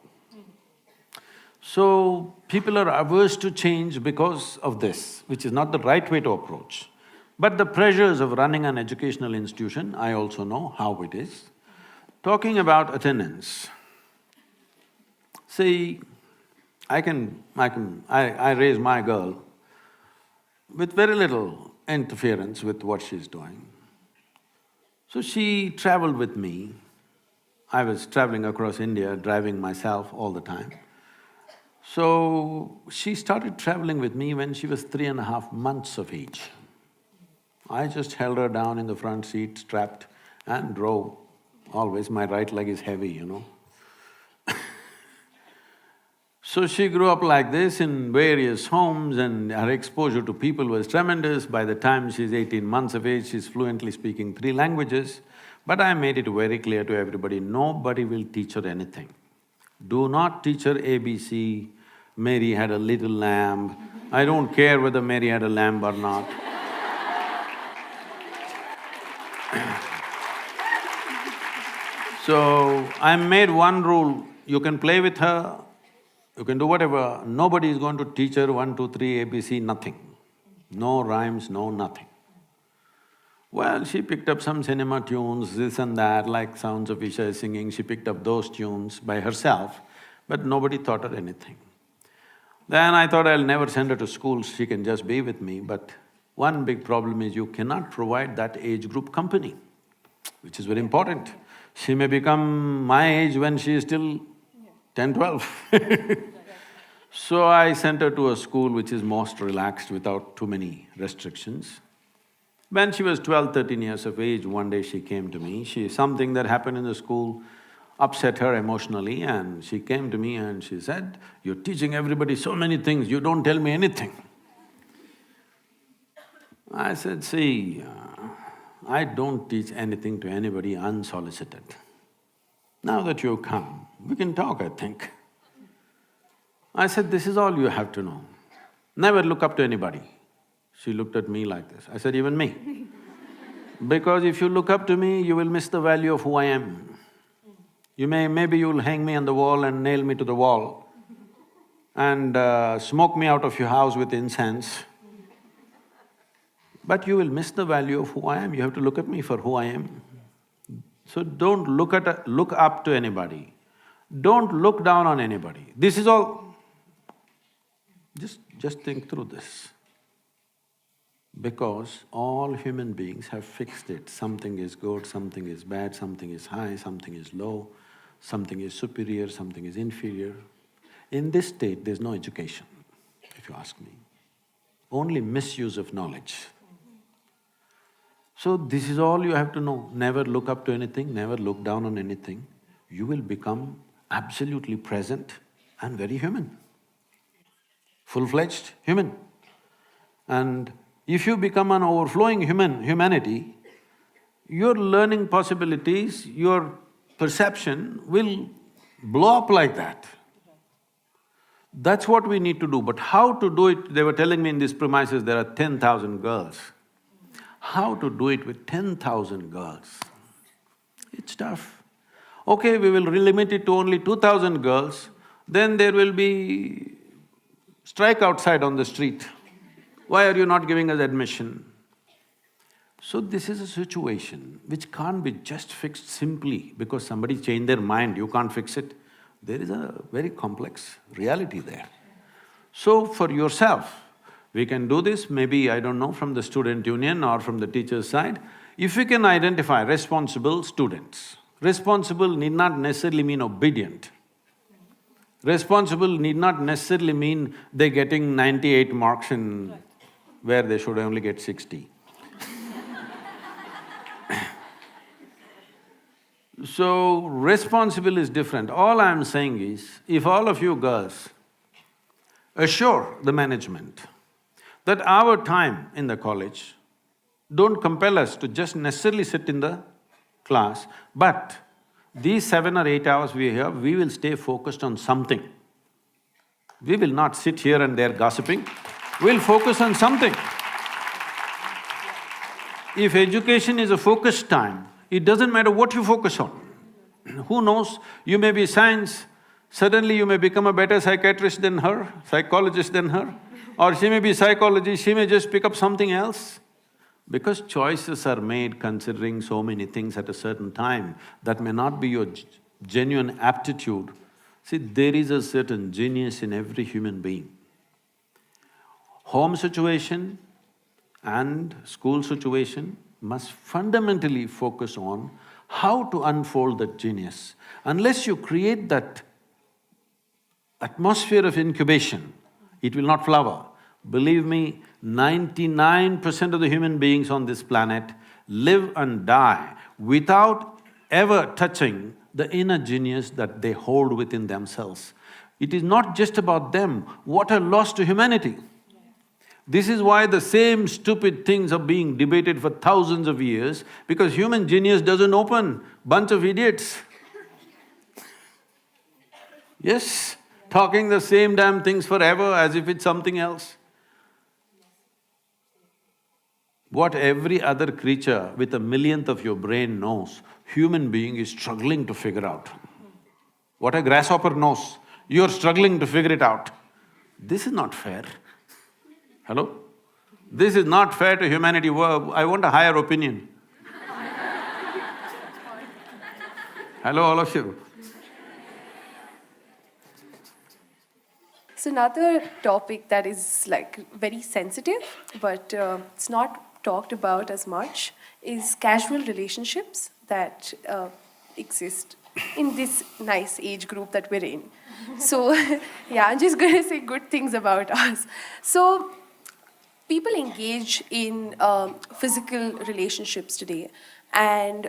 So, people are averse to change because of this, which is not the right way to approach. But the pressures of running an educational institution, I also know how it is. Talking about attendance, see, I raise my girl with very little interference with what she's doing. So she traveled with me. I was traveling across India, driving myself all the time. So she started traveling with me when she was 3.5 months of age. I just held her down in the front seat, strapped, and drove. Always my right leg is heavy, you know. So she grew up like this in various homes and her exposure to people was tremendous. By the time she's 18 months of age, she's fluently speaking 3 languages. But I made it very clear to everybody, nobody will teach her anything. Do not teach her ABC, Mary had a little lamb. I don't care whether Mary had a lamb or not. So, I made one rule, you can play with her, you can do whatever, nobody is going to teach her 1, 2, 3, ABC, nothing. No rhymes, no nothing. Well, she picked up some cinema tunes, this and that, like Sounds of Isha singing, she picked up those tunes by herself, but nobody taught her anything. Then I thought I'll never send her to school, she can just be with me, but one big problem is you cannot provide that age group company, which is very important. She may become my age when she is still 10, 12. So I sent her to a school which is most relaxed without too many restrictions. When she was 12, 13 years of age, one day she came to me. Something that happened in the school upset her emotionally and she came to me and she said, "You're teaching everybody so many things, you don't tell me anything." I said, "See, I don't teach anything to anybody unsolicited. Now that you've come, we can talk, I think." I said, "This is all you have to know. Never look up to anybody. She looked at me like this. I said, even me. Because if you look up to me, you will miss the value of who I am. Maybe you'll hang me on the wall and nail me to the wall and smoke me out of your house with incense. But you will miss the value of who I am. You have to look at me for who I am. So don't look up to anybody. Don't look down on anybody. This is all… Just think through this. Because all human beings have fixed it. Something is good, something is bad, something is high, something is low, something is superior, something is inferior. In this state, there's no education, if you ask me. Only misuse of knowledge. So this is all you have to know. Never look up to anything, never look down on anything. You will become absolutely present and very human. Full-fledged human. And if you become an overflowing humanity, your learning possibilities, your perception will blow up like that. That's what we need to do. But how to do it, they were telling me in these premises there are 10,000 girls. How to do it with 10,000 girls? It's tough. Okay, we will limit it to only 2,000 girls, then there will be strike outside on the street. Why are you not giving us admission? So this is a situation which can't be just fixed simply because somebody changed their mind, you can't fix it. There is a very complex reality there. So for yourself, we can do this, maybe, I don't know, from the student union or from the teacher's side. If we can identify responsible students, responsible need not necessarily mean obedient. Responsible need not necessarily mean they're getting 98 marks in where they should only get 60. So, responsible is different. All I'm saying is, if all of you girls assure the management that our time in the college, don't compel us to just necessarily sit in the class, but these 7 or 8 hours we have, we will stay focused on something. We will not sit here and there gossiping, we'll focus on something. If education is a focused time, it doesn't matter what you focus on. Who knows, you may be science, suddenly you may become a better psychiatrist than her, psychologist than her, or she may be psychology, she may just pick up something else. Because choices are made considering so many things at a certain time, that may not be your genuine aptitude. See, there is a certain genius in every human being. Home situation and school situation must fundamentally focus on how to unfold that genius. Unless you create that atmosphere of incubation, it will not flower. Believe me, 99% of the human beings on this planet live and die without ever touching the inner genius that they hold within themselves. It is not just about them, what a loss to humanity. This is why the same stupid things are being debated for thousands of years, because human genius doesn't open, bunch of idiots. Yes, talking the same damn things forever as if it's something else. What every other creature with a millionth of your brain knows, human being is struggling to figure out. What a grasshopper knows, you're struggling to figure it out. This is not fair. Hello? This is not fair to humanity. I want a higher opinion. Hello, all of you. So another topic that is like very sensitive, but it's not talked about as much, is casual relationships that exist in this nice age group that we're in. So yeah, I'm just going to say good things about us. So people engage in physical relationships today, and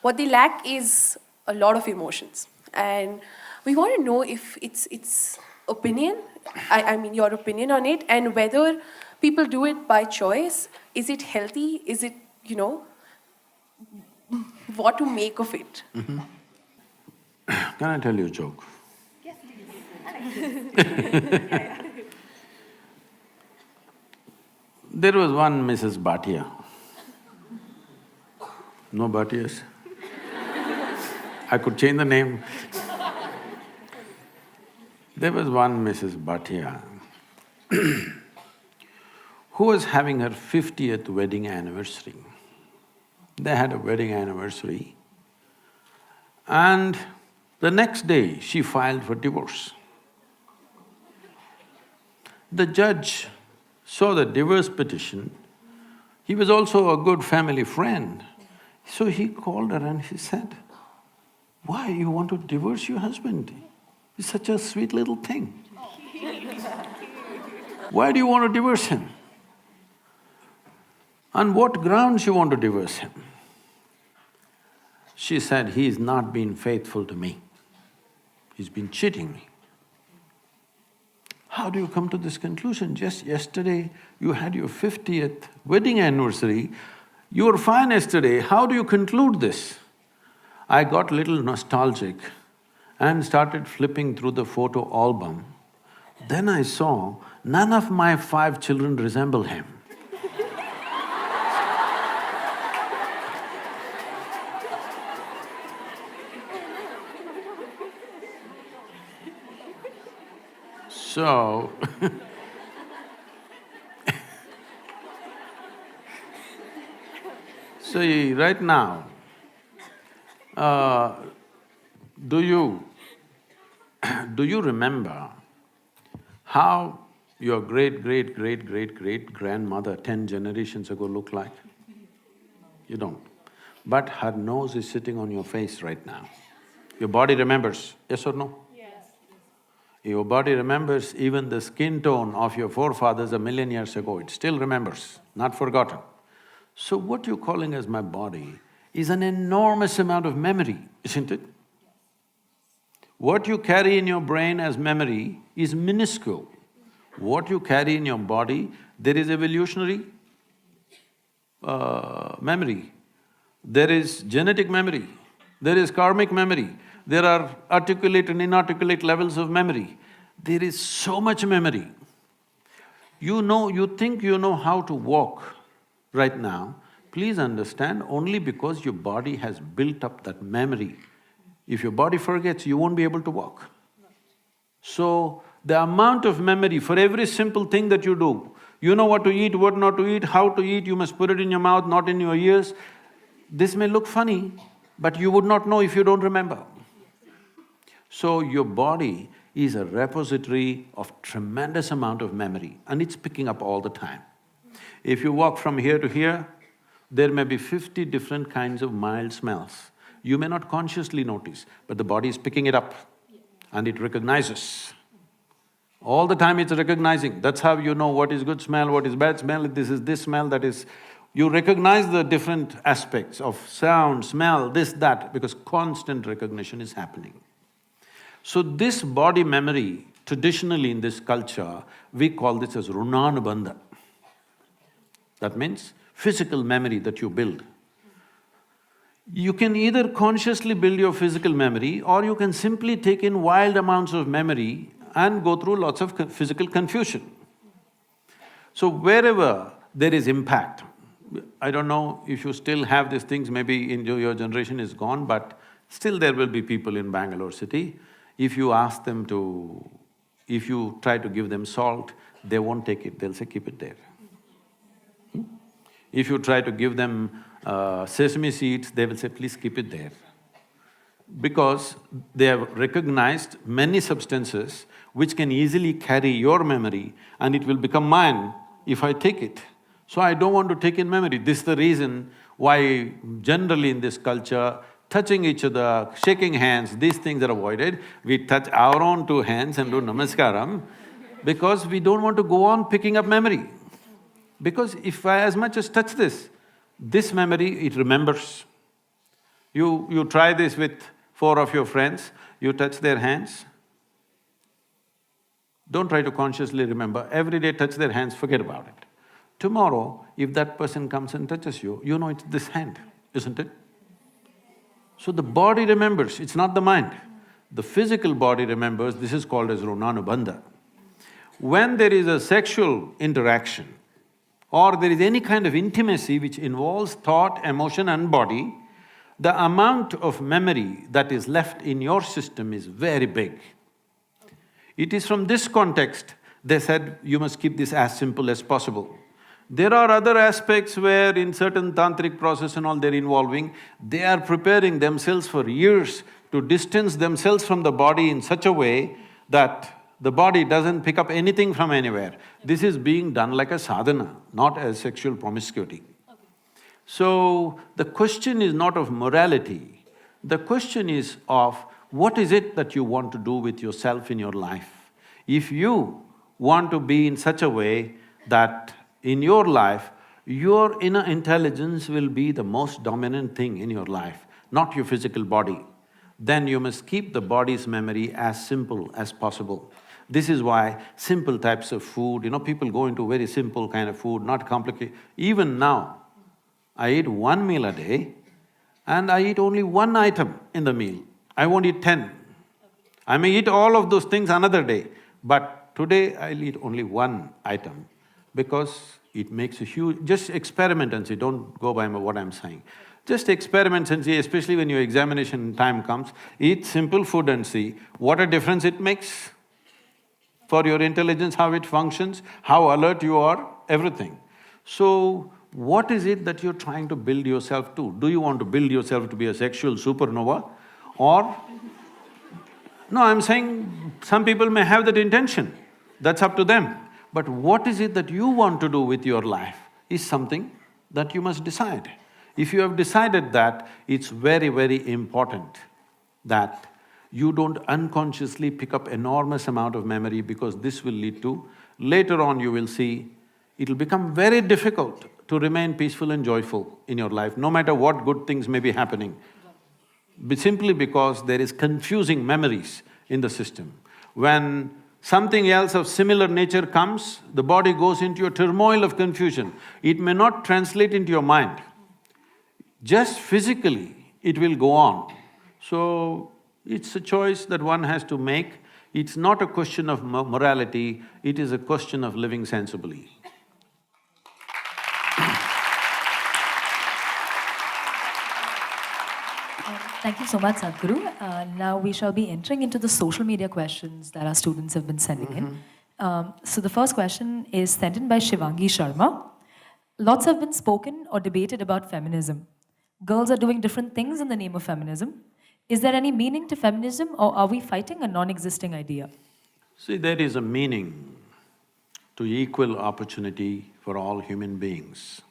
what they lack is a lot of emotions. And we want to know if it's opinion, I mean your opinion on it, and whether people do it by choice. Is it healthy? Is it, what to make of it? Mm-hmm. Can I tell you a joke? Yes, please. There was one Mrs. Bhatia. No Bhatias? I could change the name. There was one Mrs. Bhatia who was having her 50th wedding anniversary. They had a wedding anniversary and the next day she filed for divorce. The judge saw the divorce petition. He was also a good family friend. So he called her and he said, "Why you want to divorce your husband? He's such a sweet little thing. Why do you want to divorce him? On what grounds you want to divorce him?" She said, "He's not been faithful to me. He's been cheating me." How do you come to this conclusion? Just yesterday you had your 50th wedding anniversary, you were fine yesterday, how do you conclude this? I got little nostalgic and started flipping through the photo album. Then I saw none of my 5 children resemble him. So so right now, do you remember how your great-great-great-great-great-grandmother 10 generations ago looked like? You don't. But her nose is sitting on your face right now. Your body remembers, yes or no? Your body remembers even the skin tone of your forefathers 1,000,000 years ago, it still remembers, not forgotten. So what you're calling as my body is an enormous amount of memory, isn't it? What you carry in your brain as memory is minuscule. What you carry in your body, there is evolutionary memory, there is genetic memory, there is karmic memory, there are articulate and inarticulate levels of memory. There is so much memory. You think you know how to walk right now, please understand, only because your body has built up that memory. If your body forgets, you won't be able to walk. So, the amount of memory for every simple thing that you do, you know what to eat, what not to eat, how to eat, you must put it in your mouth, not in your ears. This may look funny, but you would not know if you don't remember. So your body is a repository of tremendous amount of memory and it's picking up all the time. If you walk from here to here, there may be 50 different kinds of mild smells. You may not consciously notice, but the body is picking it up and it recognizes. All the time it's recognizing, that's how you know what is good smell, what is bad smell, this is this smell, that is… You recognize the different aspects of sound, smell, this, that, because constant recognition is happening. So this body memory, traditionally in this culture, we call this as runanubandha. That means physical memory that you build. You can either consciously build your physical memory or you can simply take in wild amounts of memory and go through lots of physical confusion. So wherever there is impact, I don't know if you still have these things, maybe in your generation is gone, but still there will be people in Bangalore city. If you ask them to… if you try to give them salt, they won't take it, they'll say, keep it there. If you try to give them sesame seeds, they will say, please keep it there. Because they have recognized many substances which can easily carry your memory and it will become mine if I take it. So I don't want to take in memory. This is the reason why generally in this culture, touching each other, shaking hands, these things are avoided. We touch our own 2 hands and do namaskaram because we don't want to go on picking up memory. Because if I as much as touch this memory, it remembers. You try this with 4 of your friends, you touch their hands. Don't try to consciously remember, every day touch their hands, forget about it. Tomorrow, if that person comes and touches you, you know it's this hand, isn't it? So the body remembers, it's not the mind. The physical body remembers, this is called as runanubandha. When there is a sexual interaction, or there is any kind of intimacy which involves thought, emotion and body, the amount of memory that is left in your system is very big. It is from this context they said you must keep this as simple as possible. There are other aspects where in certain tantric process and all they're involving, they are preparing themselves for years to distance themselves from the body in such a way that the body doesn't pick up anything from anywhere. This is being done like a sadhana, not as sexual promiscuity. So, the question is not of morality, the question is of what is it that you want to do with yourself in your life. If you want to be in such a way that in your life, your inner intelligence will be the most dominant thing in your life, not your physical body, then you must keep the body's memory as simple as possible. This is why simple types of food, people go into very simple kind of food, not complicated. Even now, I eat one meal a day and I eat only one item in the meal. I won't eat 10. I may eat all of those things another day, but today I'll eat only one item because it makes a huge… Just experiment and see, don't go by what I'm saying. Just experiment and see, especially when your examination time comes, eat simple food and see what a difference it makes for your intelligence, how it functions, how alert you are, everything. So, what is it that you're trying to build yourself to? Do you want to build yourself to be a sexual supernova or… No, I'm saying some people may have that intention, that's up to them. But what is it that you want to do with your life is something that you must decide. If you have decided that, it's very, very important that you don't unconsciously pick up enormous amount of memory because this will lead to… Later on you will see, it'll become very difficult to remain peaceful and joyful in your life, no matter what good things may be happening. Simply because there is confusing memories in the system. When something else of similar nature comes, the body goes into a turmoil of confusion. It may not translate into your mind. Just physically, it will go on. So, it's a choice that one has to make. It's not a question of morality, it is a question of living sensibly. Thank you so much, Sadhguru. Now we shall be entering into the social media questions that our students have been sending in. So the first question is sent in by Shivangi Sharma. Lots have been spoken or debated about feminism. Girls are doing different things in the name of feminism. Is there any meaning to feminism or are we fighting a non-existing idea? See, there is a meaning to equal opportunity for all human beings.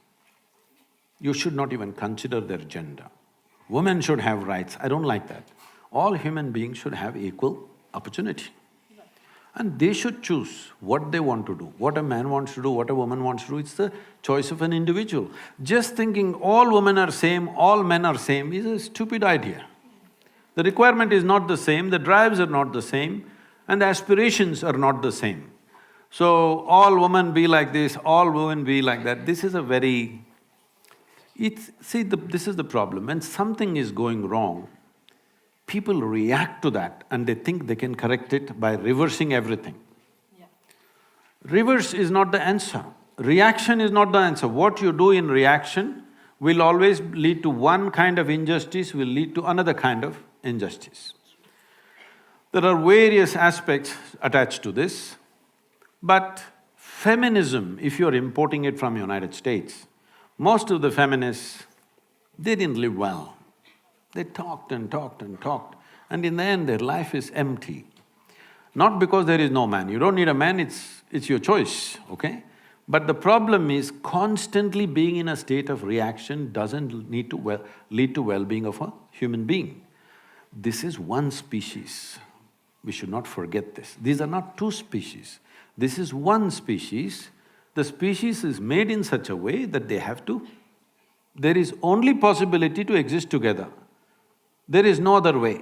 You should not even consider their gender. Women should have rights, I don't like that. All human beings should have equal opportunity. And they should choose what they want to do. What a man wants to do, what a woman wants to do, it's the choice of an individual. Just thinking all women are same, all men are same is a stupid idea. The requirement is not the same, the drives are not the same, and the aspirations are not the same. So, all women be like this, all women be like that, this is a very… this is the problem, when something is going wrong, people react to that and they think they can correct it by reversing everything. Yeah. Reverse is not the answer, reaction is not the answer. What you do in reaction will always lead to one kind of injustice, will lead to another kind of injustice. There are various aspects attached to this, but feminism, if you're importing it from United States, most of the feminists, they didn't live well. They talked and talked and talked, and in the end their life is empty. Not because there is no man, you don't need a man, it's your choice, okay? But the problem is constantly being in a state of reaction doesn't lead to well-being of a human being. This is one species, we should not forget this. These are not two species, this is one species. The species is made in such a way that they have to… There is only possibility to exist together. There is no other way.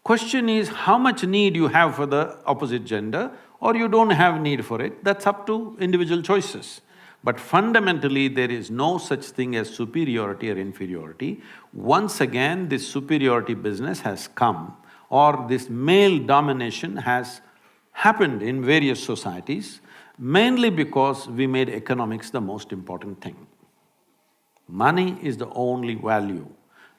Question is how much need you have for the opposite gender or you don't have need for it, that's up to individual choices. But fundamentally, there is no such thing as superiority or inferiority. Once again, this superiority business has come, or this male domination has happened in various societies. mainly because we made economics the most important thing. Money is the only value.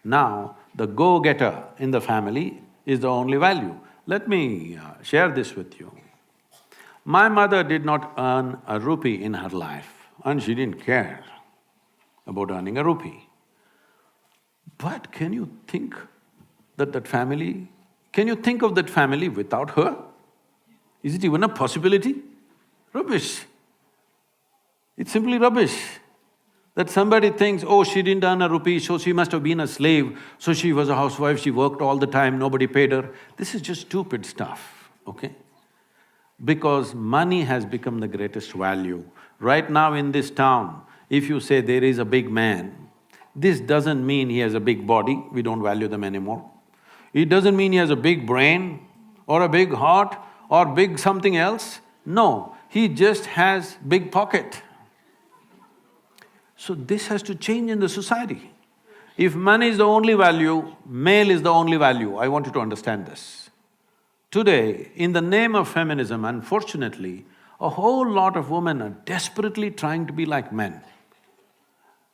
Now, the go-getter in the family is the only value. Let me share this with you. My mother did not earn a rupee in her life, and she didn't care about earning a rupee. But can you think can you think of that family without her? Is it even a possibility? Rubbish. It's simply rubbish. That somebody thinks, oh, she didn't earn a rupee, so she must have been a slave, so she was a housewife, she worked all the time, nobody paid her. This is just stupid stuff, okay? Because money has become the greatest value. Right now in this town, if you say there is a big man, this doesn't mean he has a big body, we don't value them anymore. It doesn't mean he has a big brain or a big heart or big something else. No, he just has big pocket. So this has to change in the society. If money is the only value, male is the only value, I want you to understand this. Today, in the name of feminism, unfortunately, a whole lot of women are desperately trying to be like men.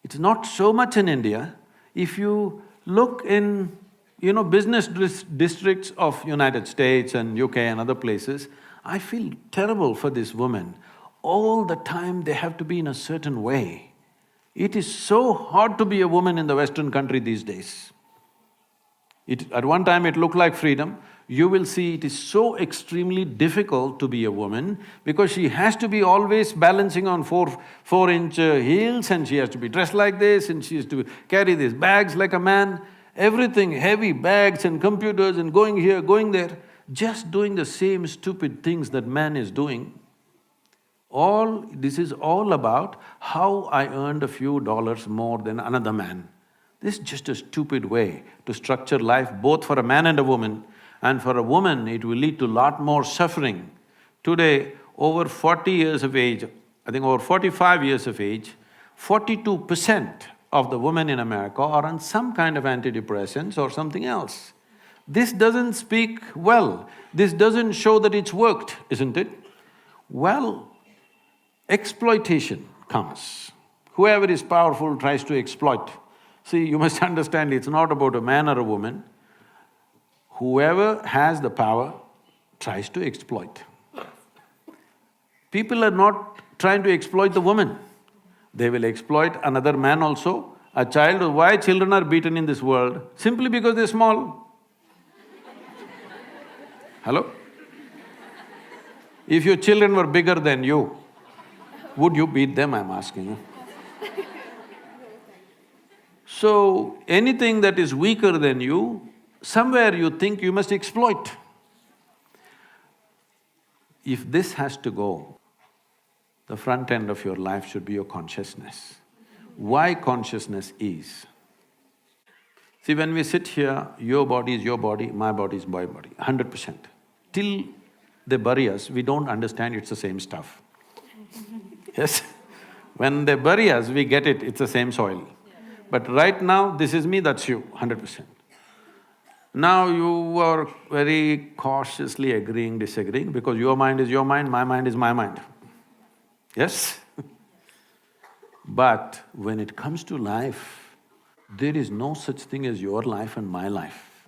It's not so much in India. If you look in, business districts of United States and UK and other places, I feel terrible for these women. All the time they have to be in a certain way. It is so hard to be a woman in the Western country these days. At one time it looked like freedom. You will see it is so extremely difficult to be a woman because she has to be always balancing on four-inch heels, and she has to be dressed like this, and she has to carry these bags like a man. Everything, heavy bags and computers and going here, going there, just doing the same stupid things that man is doing. This is all about how I earned a few dollars more than another man. This is just a stupid way to structure life both for a man and a woman. And for a woman, it will lead to lot more suffering. Today, over 40 years of age, I think over 45 years of age, 42% of the women in America are on some kind of antidepressants or something else. This doesn't speak well, this doesn't show that it's worked, isn't it? Well, exploitation comes. Whoever is powerful tries to exploit. See, you must understand it's not about a man or a woman. Whoever has the power tries to exploit. People are not trying to exploit the woman. They will exploit another man also. A child… Why children are beaten in this world? Simply because they're small. Hello? If your children were bigger than you, would you beat them, I'm asking you? So, anything that is weaker than you, somewhere you think you must exploit. If this has to go, the front end of your life should be your consciousness. Why consciousness is? See, when we sit here, your body is your body, my body is my body, 100%. Till they bury us, we don't understand it's the same stuff. Yes? When they bury us, we get it, it's the same soil. But right now, this is me, that's you, 100%. Now you are very cautiously agreeing, disagreeing, because your mind is your mind, my mind is my mind. Yes? But when it comes to life, there is no such thing as your life and my life.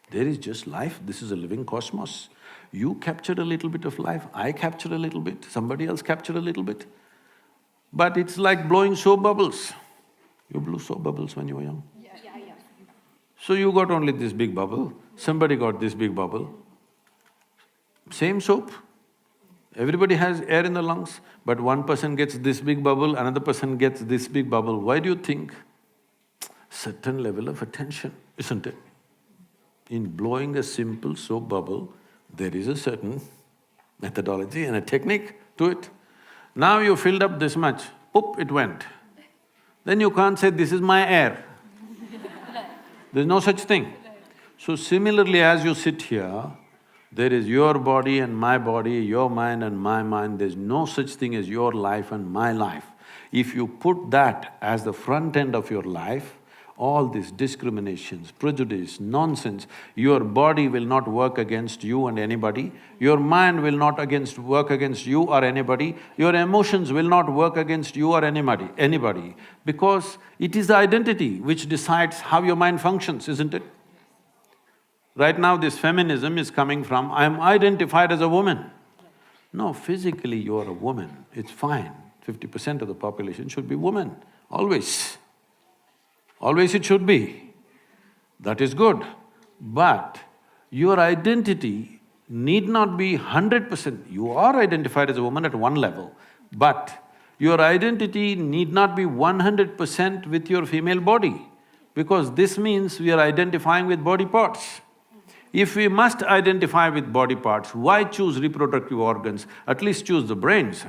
There is just life, this is a living cosmos. You captured a little bit of life, I captured a little bit, somebody else captured a little bit. But it's like blowing soap bubbles. You blew soap bubbles when you were young? Yeah. So you got only this big bubble, somebody got this big bubble. Same soap. Everybody has air in the lungs, but one person gets this big bubble, another person gets this big bubble. Why do you think? Certain level of attention, isn't it? In blowing a simple soap bubble, there is a certain methodology and a technique to it. Now you filled up this much, poop, it went. Then you can't say, this is my air. There's no such thing. So similarly, as you sit here, there is your body and my body, your mind and my mind, there's no such thing as your life and my life. If you put that as the front end of your life, all these discriminations, prejudice, nonsense, your body will not work against you and anybody, your mind will not work against you or anybody, your emotions will not work against you or anybody, because it is the identity which decides how your mind functions, isn't it? Right now this feminism is coming from, I am identified as a woman. No, physically you are a woman, it's fine. 50% of the population should be women, always. Always it should be. That is good. But your identity need not be 100%. You are identified as a woman at one level, but your identity need not be 100% with your female body, because this means we are identifying with body parts. If we must identify with body parts, why choose reproductive organs? At least choose the brains.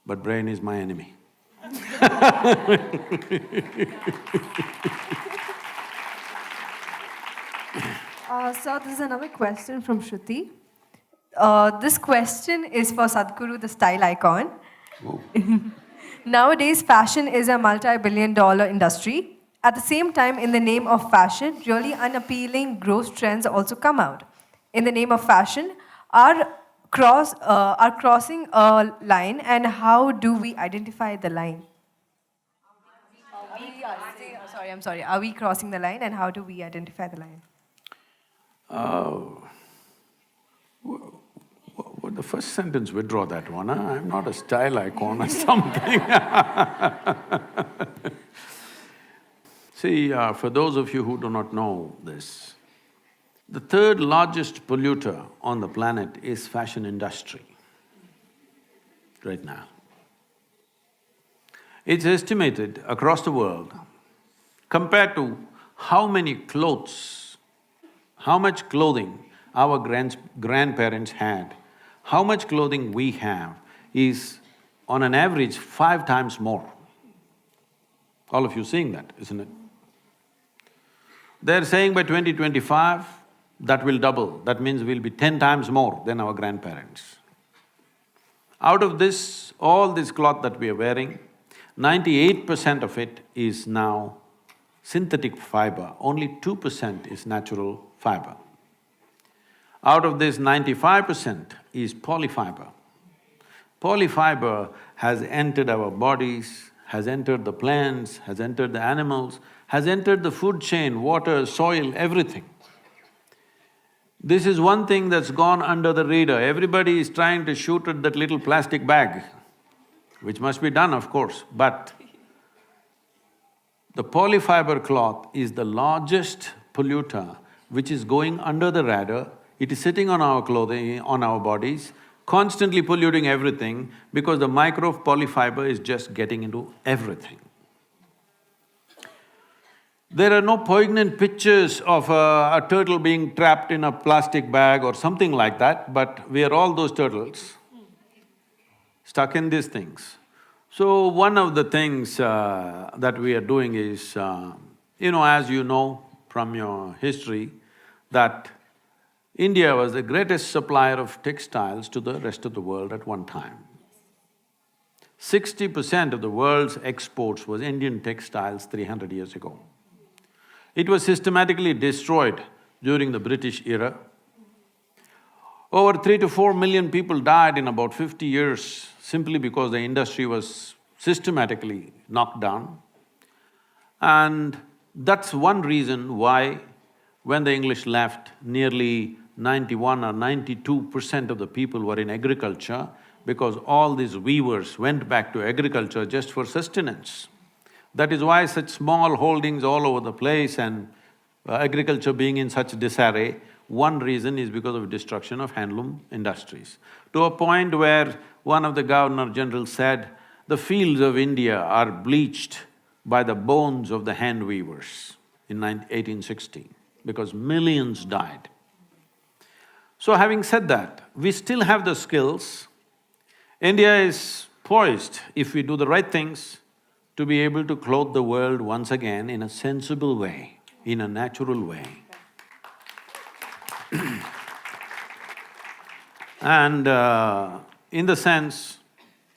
But brain is my enemy. So this is another question from Shruti. This question is for Sadhguru, the style icon. Nowadays, fashion is a multi-billion-dollar industry. At the same time, in the name of fashion, really unappealing gross trends also come out. In the name of fashion, are crossing a line, and how do we identify the line? Are we crossing the line, and how do we identify the line? The first sentence, withdraw that one, huh? I'm not a style icon or something. See, for those of you who do not know this, the third largest polluter on the planet is fashion industry right now. It's estimated across the world, compared to how many clothes, how much clothing our grandparents had, how much clothing we have is on an average 5 times more. All of you seeing that, isn't it? They're saying by 2025, that will double, that means we'll be 10 times more than our grandparents. Out of this, all this cloth that we are wearing, 98% of it is now synthetic fiber, only 2% is natural fiber. Out of this, 95% is polyfiber. Polyfiber has entered our bodies, has entered the plants, has entered the animals, has entered the food chain, water, soil, everything. This is one thing that's gone under the radar. Everybody is trying to shoot at that little plastic bag, which must be done, of course, but the polyfiber cloth is the largest polluter which is going under the radar. It is sitting on our clothing, on our bodies, constantly polluting everything because the micro polyfiber is just getting into everything. There are no poignant pictures of a turtle being trapped in a plastic bag or something like that, but we are all those turtles stuck in these things. So one of the things that we are doing is, as you know from your history, that India was the greatest supplier of textiles to the rest of the world at one time. 60% of the world's exports was Indian textiles 300 years ago. It was systematically destroyed during the British era. Over 3 to 4 million people died in about 50 years simply because the industry was systematically knocked down. And that's one reason why when the English left, nearly 91 or 92% of the people were in agriculture, because all these weavers went back to agriculture just for sustenance. That is why such small holdings all over the place and agriculture being in such disarray, one reason is because of destruction of handloom industries. To a point where one of the Governor-General said, the fields of India are bleached by the bones of the hand weavers in 1860, because millions died. So having said that, we still have the skills. India is poised, if we do the right things, to be able to clothe the world once again in a sensible way, in a natural way. And in the sense,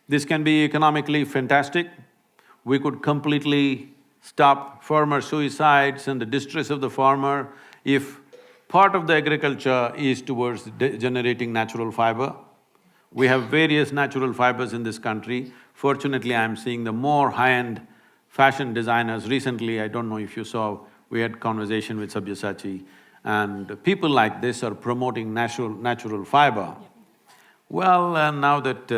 this can be economically fantastic. We could completely stop farmer suicides and the distress of the farmer, if part of the agriculture is towards generating natural fiber. We have various natural fibers in this country. Fortunately, I'm seeing the more high-end fashion designers. Recently, I don't know if you saw, we had conversation with Sabyasachi, and people like this are promoting natural fiber. Well, now that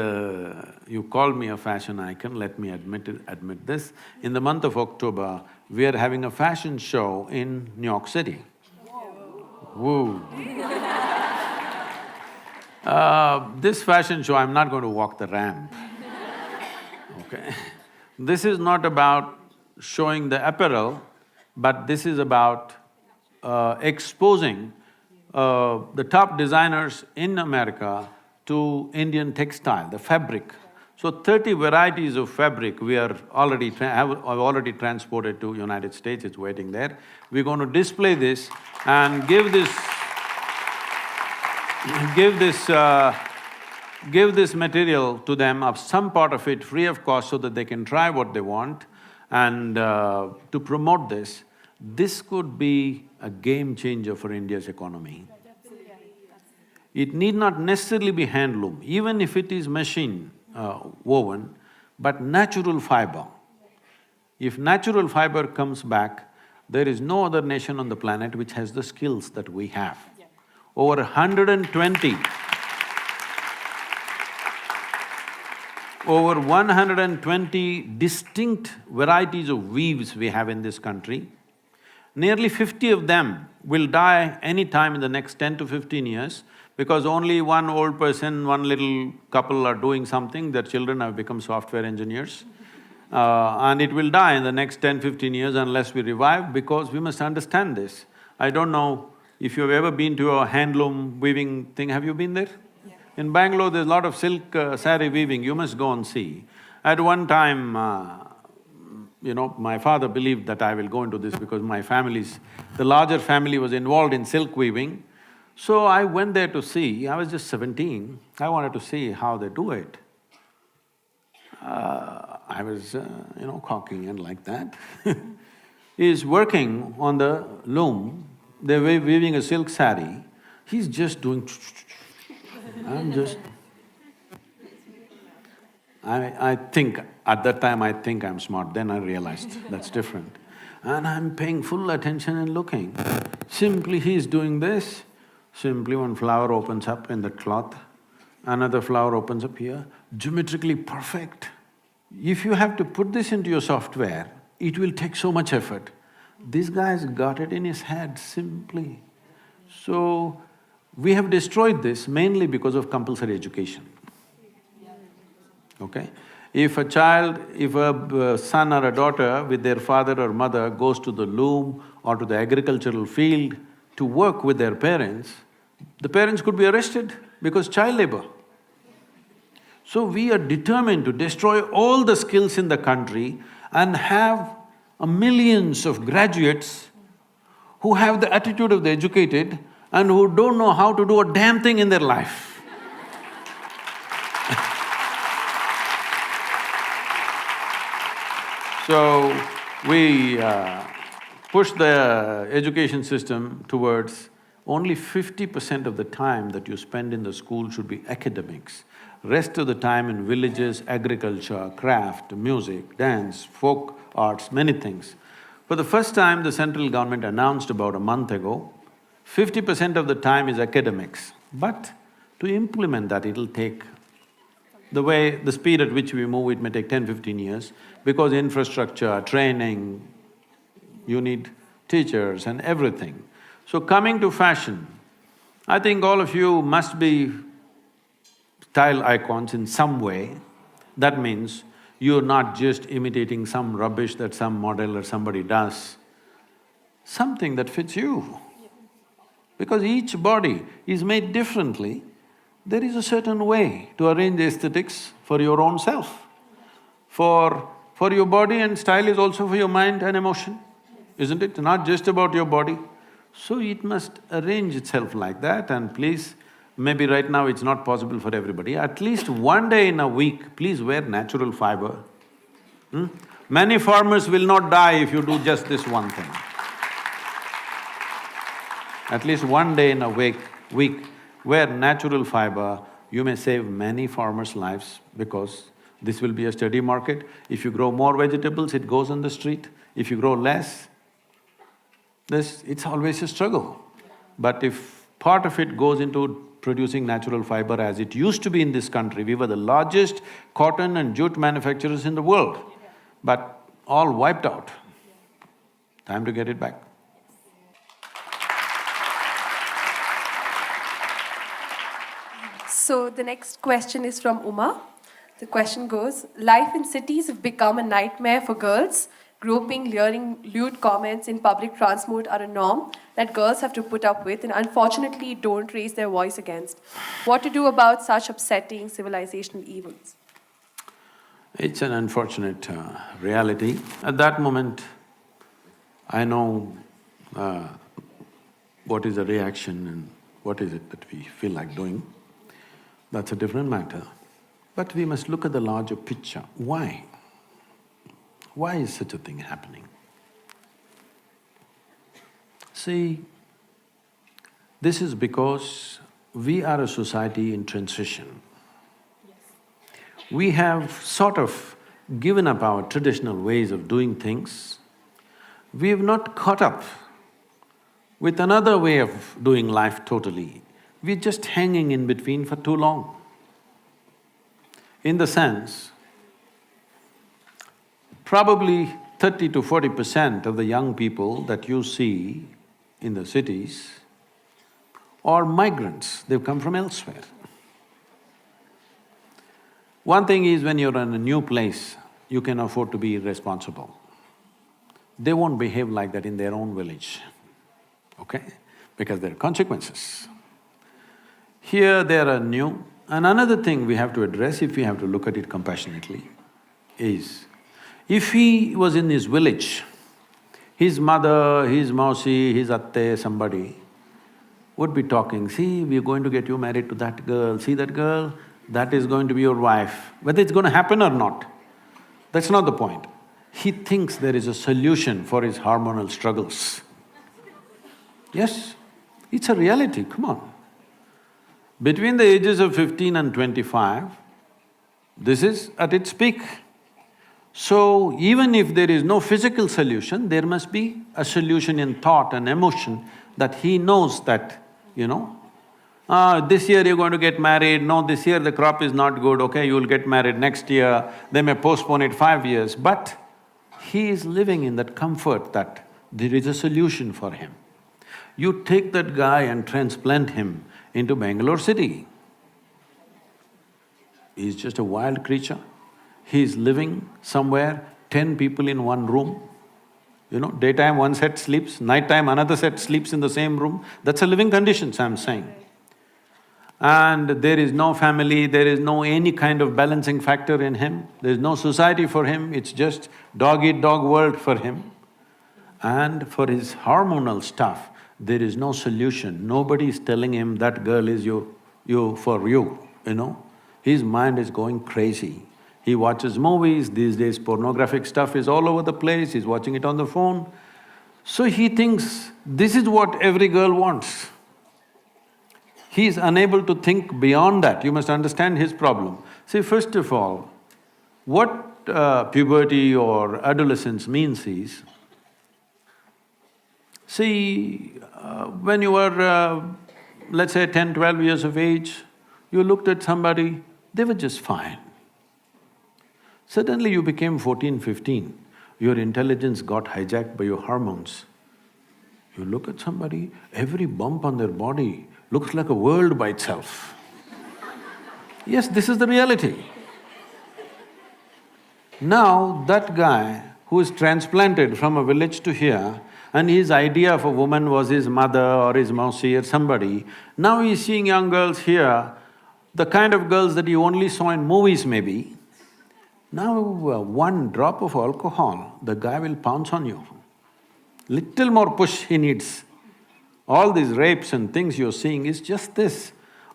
you called me a fashion icon, let me admit this. In the month of October, we are having a fashion show in New York City. Woo! This fashion show, I'm not going to walk the ramp, okay? This is not about showing the apparel, but this is about exposing the top designers in America to Indian textile, the fabric. So 30 varieties of fabric we are already have already transported to United States, it's waiting there. We're going to display this and give this material to them, of some part of it free of cost, so that they can try what they want. And to promote this, this could be a game changer for India's economy. It need not necessarily be handloom, even if it is machine woven, but natural fiber. If natural fiber comes back, there is no other nation on the planet which has the skills that we have. Over 120 distinct varieties of weaves we have in this country. Nearly 50 of them will die any time in the next 10 to 15 years, because only one old person, one little couple are doing something, their children have become software engineers. And it will die in the next 10-15 years unless we revive, because we must understand this. I don't know if you've ever been to a handloom weaving thing, have you been there? Yeah. In Bengaluru, there's a lot of silk saree weaving, you must go and see. At one time, my father believed that I will go into this because the larger family was involved in silk weaving. So I went there to see, I was just 17, I wanted to see how they do it. I was, cocky and like that. He's working on the loom, they're weaving a silk saree, he's just doing I think, at that time I think I'm smart, then I realized that's different. And I'm paying full attention and looking. Simply he's doing this, simply one flower opens up in the cloth, another flower opens up here, geometrically perfect. If you have to put this into your software, it will take so much effort. This guy's got it in his head simply. So, we have destroyed this mainly because of compulsory education. Okay? If a son or a daughter with their father or mother goes to the loom or to the agricultural field to work with their parents, the parents could be arrested because child labor. So we are determined to destroy all the skills in the country and have millions of graduates who have the attitude of the educated and who don't know how to do a damn thing in their life. So, we push the education system towards only 50% of the time that you spend in the school should be academics. Rest of the time in villages, agriculture, craft, music, dance, folk arts, many things. For the first time, the central government announced about a month ago, 50% of the time is academics. But to implement that, it'll take… the speed at which we move, it may take 10-15 years, because infrastructure, training, you need teachers and everything. So coming to fashion, I think all of you must be style icons in some way. That means you're not just imitating some rubbish that some model or somebody does, something that fits you. Because each body is made differently, there is a certain way to arrange the aesthetics for your own self. For your body, and style is also for your mind and emotion, isn't it? Not just about your body. So it must arrange itself like that, and please, maybe right now it's not possible for everybody, at least one day in a week, please wear natural fiber. Many farmers will not die if you do just this one thing. At least one day in a week where natural fiber, you may save many farmers' lives because this will be a steady market. If you grow more vegetables, it goes on the street. If you grow less, it's always a struggle. But if part of it goes into producing natural fiber as it used to be in this country, we were the largest cotton and jute manufacturers in the world, but all wiped out. Time to get it back. So the next question is from Uma. The question goes, life in cities have become a nightmare for girls. Groping, leering, lewd comments in public transport are a norm that girls have to put up with and unfortunately don't raise their voice against. What to do about such upsetting civilizational evils? It's an unfortunate reality. At that moment, I know what is the reaction and what is it that we feel like doing. That's a different matter. But we must look at the larger picture. Why? Why is such a thing happening? See, this is because we are a society in transition. We have sort of given up our traditional ways of doing things. We have not caught up with another way of doing life totally. We're just hanging in between for too long. In the sense, probably 30 to 40% of the young people that you see in the cities are migrants, they've come from elsewhere. One thing is, when you're in a new place, you can afford to be irresponsible. They won't behave like that in their own village, okay? Because there are consequences. Here they are new. And another thing we have to address, if we have to look at it compassionately, is if he was in his village, his mother, his mausi, his atte, somebody would be talking, see, we're going to get you married to that girl, see that girl, that is going to be your wife. Whether it's going to happen or not, that's not the point. He thinks there is a solution for his hormonal struggles. Yes, it's a reality, come on. Between the ages of 15 and 25, this is at its peak. So, even if there is no physical solution, there must be a solution in thought and emotion that he knows that, this year you're going to get married, no, this year the crop is not good, okay, you'll get married next year, they may postpone it 5 years, but he is living in that comfort that there is a solution for him. You take that guy and transplant him into Bengaluru city. He's just a wild creature. He's living somewhere, 10 people in one room. Daytime one set sleeps, nighttime another set sleeps in the same room. That's a living conditions, I'm saying. And there is no family, there is no any kind of balancing factor in him, there's no society for him, it's just dog-eat-dog world for him. And for his hormonal stuff, there is no solution. Nobody is telling him that girl is for you. His mind is going crazy. He watches movies, these days pornographic stuff is all over the place, he's watching it on the phone. So he thinks this is what every girl wants. He is unable to think beyond that, you must understand his problem. See, first of all, what puberty or adolescence means is, see, when you were, let's say 10, 12 years of age, you looked at somebody, they were just fine. Suddenly you became 14, 15, your intelligence got hijacked by your hormones. You look at somebody, every bump on their body looks like a world by itself. Yes, this is the reality. Now, that guy who is transplanted from a village to here, and his idea of a woman was his mother or his mausi or somebody, now he's seeing young girls here, the kind of girls that you only saw in movies maybe. Now, one drop of alcohol, the guy will pounce on you. Little more push he needs. All these rapes and things you're seeing is just this.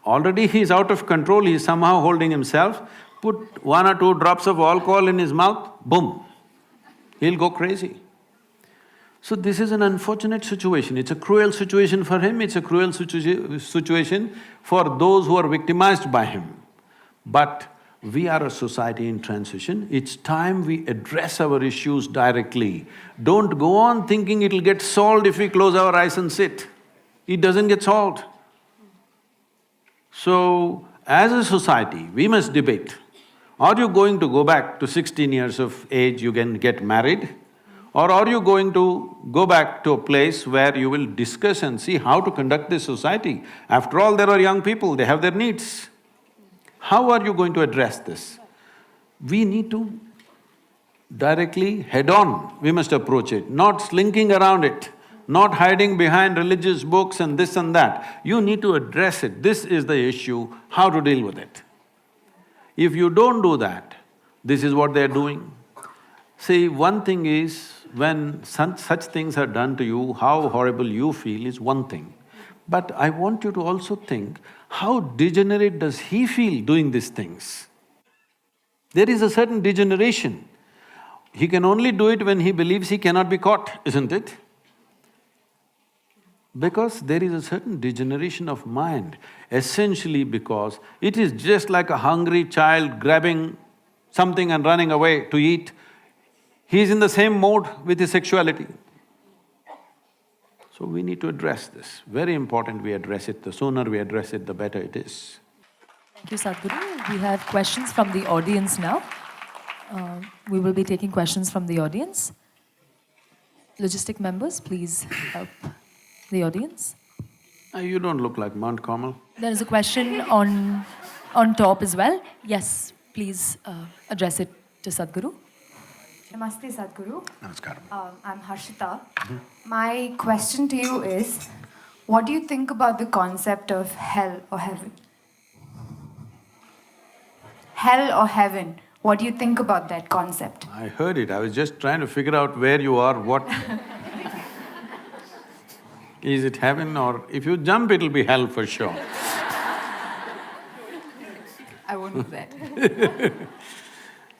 Already he's out of control, he's somehow holding himself, put 1 or 2 drops of alcohol in his mouth, boom, He'll go crazy. So this is an unfortunate situation. It's a cruel situation for him, it's a cruel situation for those who are victimized by him. But we are a society in transition, it's time we address our issues directly. Don't go on thinking it'll get solved if we close our eyes and sit. It doesn't get solved. So, as a society, we must debate. Are you going to go back to 16 years of age, you can get married? Or are you going to go back to a place where you will discuss and see how to conduct this society? After all, there are young people, they have their needs. How are you going to address this? We need to directly, head-on, we must approach it, not slinking around it, not hiding behind religious books and this and that. You need to address it. This is the issue, how to deal with it. If you don't do that, this is what they're doing. See, one thing is, when such things are done to you, how horrible you feel is one thing. But I want you to also think, how degenerate does he feel doing these things? There is a certain degeneration. He can only do it when he believes he cannot be caught, isn't it? Because there is a certain degeneration of mind, essentially because it is just like a hungry child grabbing something and running away to eat. He is in the same mode with his sexuality. So we need to address this. Very important we address it. The sooner we address it, the better it is. Thank you, Sadhguru. We have questions from the audience now. We will be taking questions from the audience. Logistic members, please help the audience. You don't look like Mount Carmel. There is a question on top as well. Yes, please address it to Sadhguru. Namaste, Sadhguru. Namaskaram. I'm Harshita. My question to you is, what do you think about the concept of hell or heaven? Hell or heaven, what do you think about that concept? I heard it, I was just trying to figure out where you are, what… Is it heaven or… if you jump, it'll be hell for sure. I won't do that.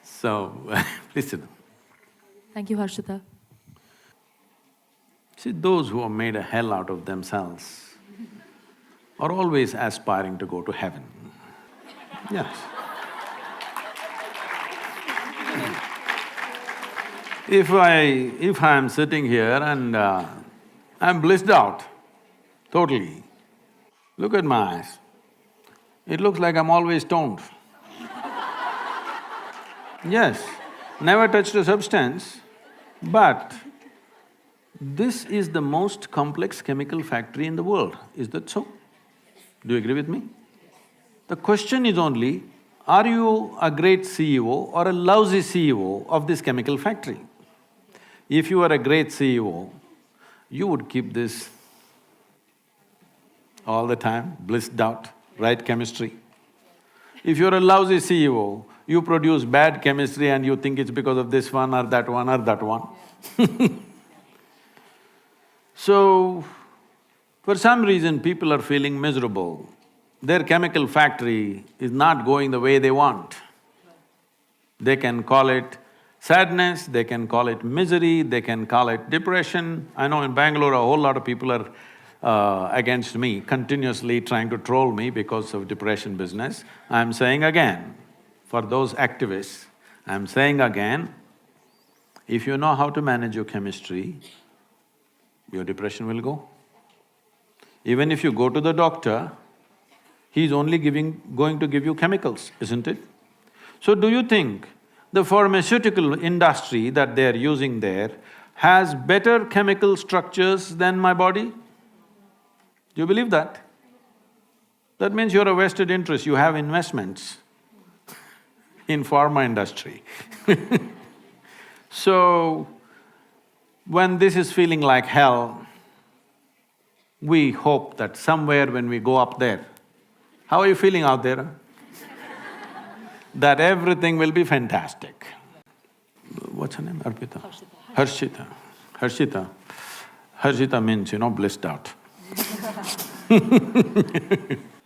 So, please sit down. Thank you, Harshita. See, those who have made a hell out of themselves are always aspiring to go to heaven. Yes. If I'm sitting here and I'm blissed out, totally, look at my eyes. It looks like I'm always stoned. Yes, never touched a substance, but this is the most complex chemical factory in the world. Is that so? Do you agree with me? The question is only, are you a great CEO or a lousy CEO of this chemical factory? If you are a great CEO, you would keep this all the time, blissed out, right chemistry. If you're a lousy CEO, you produce bad chemistry and you think it's because of this one or that one or that one. So, for some reason people are feeling miserable. Their chemical factory is not going the way they want. They can call it sadness, they can call it misery, they can call it depression. I know in Bengaluru, a whole lot of people are against me, continuously trying to troll me because of depression business. I'm saying again, for those activists, I'm saying again, if you know how to manage your chemistry, your depression will go. Even if you go to the doctor, he's only going to give you chemicals, isn't it? So do you think the pharmaceutical industry that they're using there has better chemical structures than my body? Do you believe that? That means you're a vested interest, you have investments in pharma industry. So, when this is feeling like hell, we hope that somewhere when we go up there, how are you feeling out there? That everything will be fantastic. What's her name? Arpita? Harshita. Harshita. Harshita means, blissed out.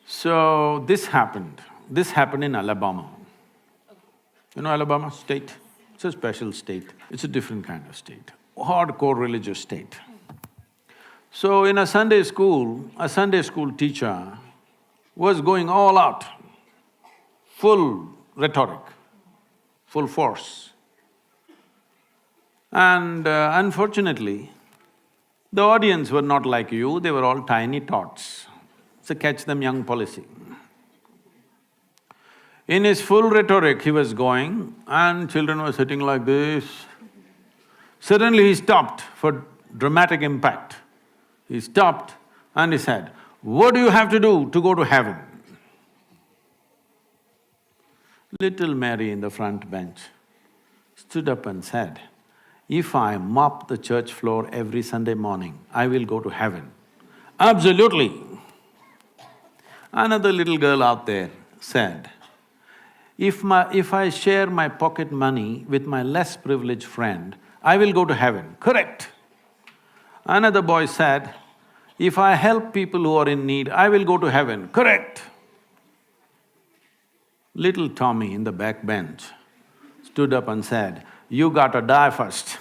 So, this happened in Alabama. You know Alabama state? It's a special state, it's a different kind of state, hardcore religious state. So in a Sunday school teacher was going all out, full rhetoric, full force. And unfortunately, the audience were not like you, they were all tiny tots. It's a catch them young policy. In his full rhetoric, he was going and children were sitting like this. Suddenly he stopped for dramatic impact. He stopped and he said, "What do you have to do to go to heaven?" Little Mary in the front bench stood up and said, "If I mop the church floor every Sunday morning, I will go to heaven." Absolutely. Another little girl out there said, if I share my pocket money with my less privileged friend, I will go to heaven. Correct. Another boy said, if I help people who are in need, I will go to heaven. Correct. Little Tommy in the back bench stood up and said, "You gotta die first."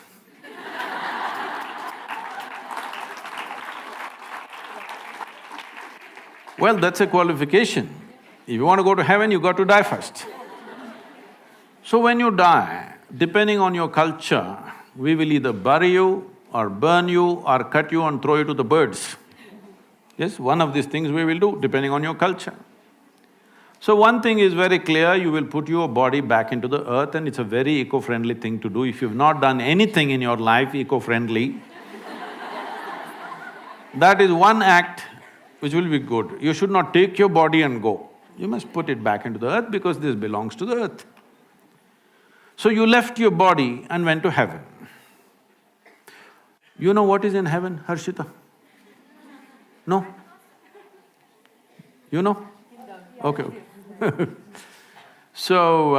Well, that's a qualification. If you want to go to heaven, you got to die first. So when you die, depending on your culture, we will either bury you or burn you or cut you and throw you to the birds. Yes, one of these things we will do, depending on your culture. So one thing is very clear, you will put your body back into the earth and it's a very eco-friendly thing to do. If you've not done anything in your life eco-friendly, that is one act which will be good. You should not take your body and go. You must put it back into the earth because this belongs to the earth. So you left your body and went to heaven. You know what is in heaven, Harshita? No? You know? Okay. So,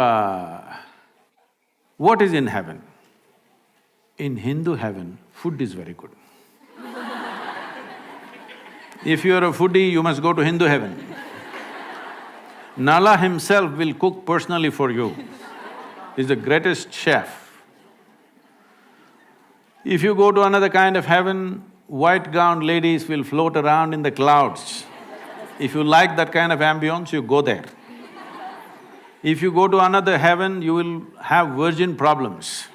what is in heaven? In Hindu heaven, food is very good. If you are a foodie, you must go to Hindu heaven. Nala himself will cook personally for you. He's the greatest chef. If you go to another kind of heaven, white-gowned ladies will float around in the clouds. If you like that kind of ambience, you go there. If you go to another heaven, you will have virgin problems.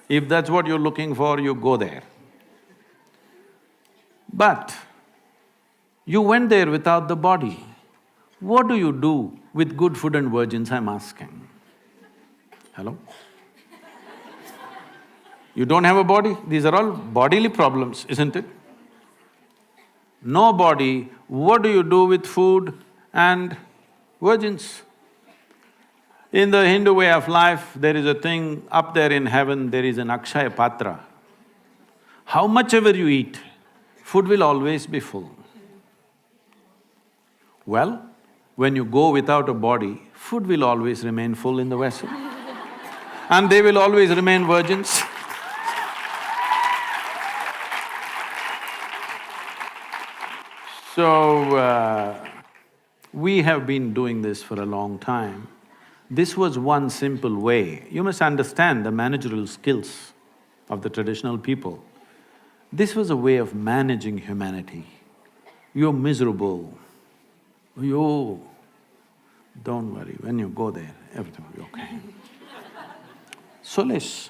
If that's what you're looking for, you go there. But you went there without the body. What do you do with good food and virgins, I'm asking? Hello? You don't have a body, these are all bodily problems, isn't it? No body, what do you do with food and virgins? In the Hindu way of life, there is a thing, up there in heaven, there is an Akshaya Patra. How much ever you eat, food will always be full. Well, when you go without a body, food will always remain full in the vessel. And they will always remain virgins. So, we have been doing this for a long time. This was one simple way. You must understand the managerial skills of the traditional people. This was a way of managing humanity. You're miserable. You… don't worry, when you go there, everything will be okay. Solace.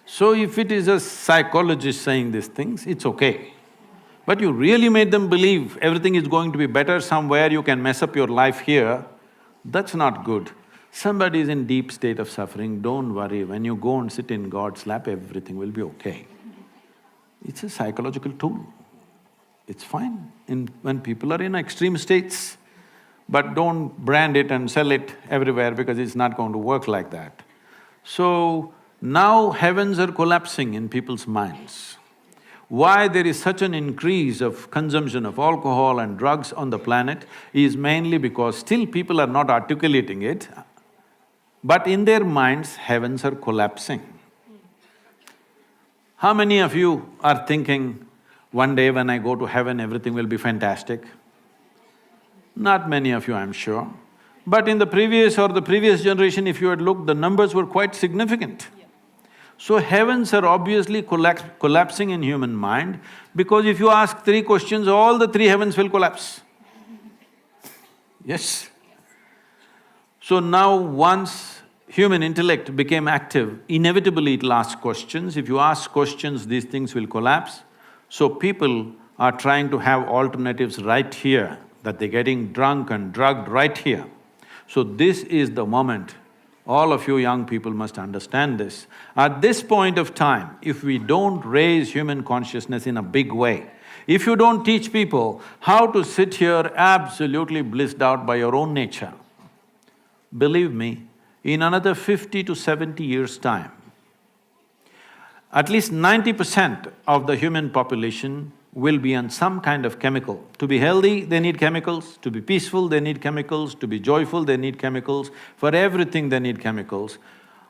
So if it is a psychologist saying these things, it's okay. But you really made them believe everything is going to be better somewhere, you can mess up your life here, that's not good. Somebody is in deep state of suffering, don't worry, when you go and sit in God's lap, everything will be okay. It's a psychological tool. It's fine when people are in extreme states, but don't brand it and sell it everywhere because it's not going to work like that. So, now heavens are collapsing in people's minds. Why there is such an increase of consumption of alcohol and drugs on the planet is mainly because still people are not articulating it, but in their minds, heavens are collapsing. How many of you are thinking, one day when I go to heaven, everything will be fantastic? Not many of you, I'm sure. But in the previous generation, if you had looked, the numbers were quite significant. So heavens are obviously collapsing in human mind, because if you ask three questions, all the three heavens will collapse. Yes. So now once human intellect became active, inevitably it'll ask questions. If you ask questions, these things will collapse. So people are trying to have alternatives right here, that they're getting drunk and drugged right here. So this is the moment. All of you young people must understand this. At this point of time, if we don't raise human consciousness in a big way, if you don't teach people how to sit here absolutely blissed out by your own nature, believe me, in another 50 to 70 years' time, at least 90% of the human population will be on some kind of chemical. To be healthy, they need chemicals. To be peaceful, they need chemicals. To be joyful, they need chemicals. For everything, they need chemicals.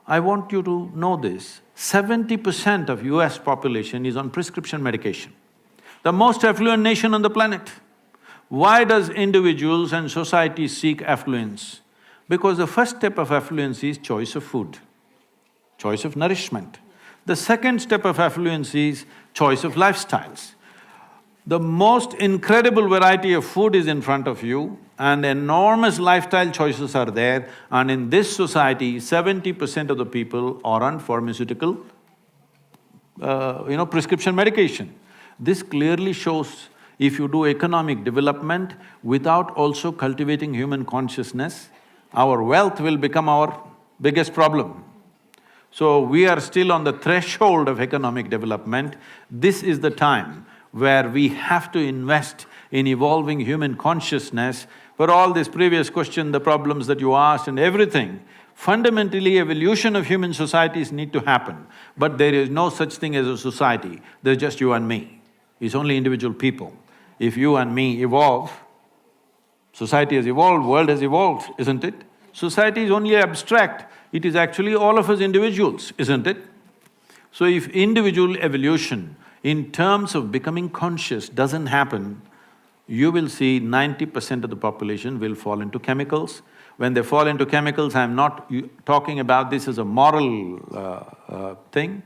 I want you to know this, 70% of US population is on prescription medication. The most affluent nation on the planet. Why does individuals and society seek affluence? Because the first step of affluence is choice of food, choice of nourishment. The second step of affluence is choice of lifestyles. The most incredible variety of food is in front of you and enormous lifestyle choices are there, and in this society, 70% of the people are on pharmaceutical, prescription medication. This clearly shows if you do economic development without also cultivating human consciousness, our wealth will become our biggest problem. So we are still on the threshold of economic development. This is the time where we have to invest in evolving human consciousness. For all this previous question, the problems that you asked and everything, fundamentally evolution of human societies need to happen. But there is no such thing as a society, there's just you and me. It's only individual people. If you and me evolve, society has evolved, world has evolved, isn't it? Society is only abstract, it is actually all of us individuals, isn't it? So if individual evolution in terms of becoming conscious doesn't happen, you will see 90% of the population will fall into chemicals. When they fall into chemicals, I'm not talking about this as a moral thing.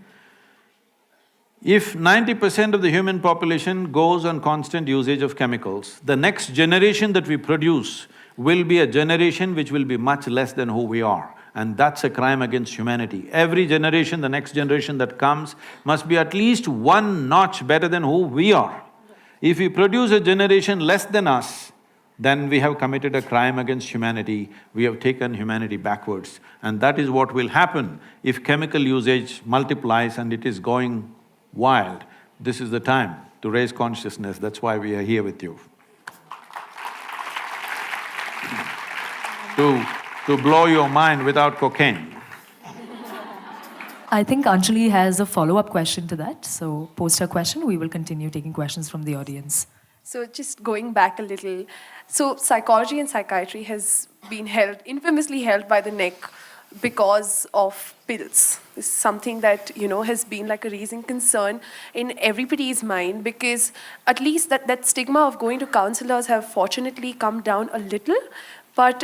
If 90% of the human population goes on constant usage of chemicals, the next generation that we produce will be a generation which will be much less than who we are. And that's a crime against humanity. Every generation, the next generation that comes, must be at least one notch better than who we are. If we produce a generation less than us, then we have committed a crime against humanity, we have taken humanity backwards. And that is what will happen if chemical usage multiplies and it is going wild. This is the time to raise consciousness, that's why we are here with you. To blow your mind without cocaine. I think Anjali has a follow-up question to that, so post her question, we will continue taking questions from the audience. So just going back a little, so psychology and psychiatry has been infamously held by the neck because of pills. This is something that, has been like a raising concern in everybody's mind, because at least that stigma of going to counselors have fortunately come down a little, but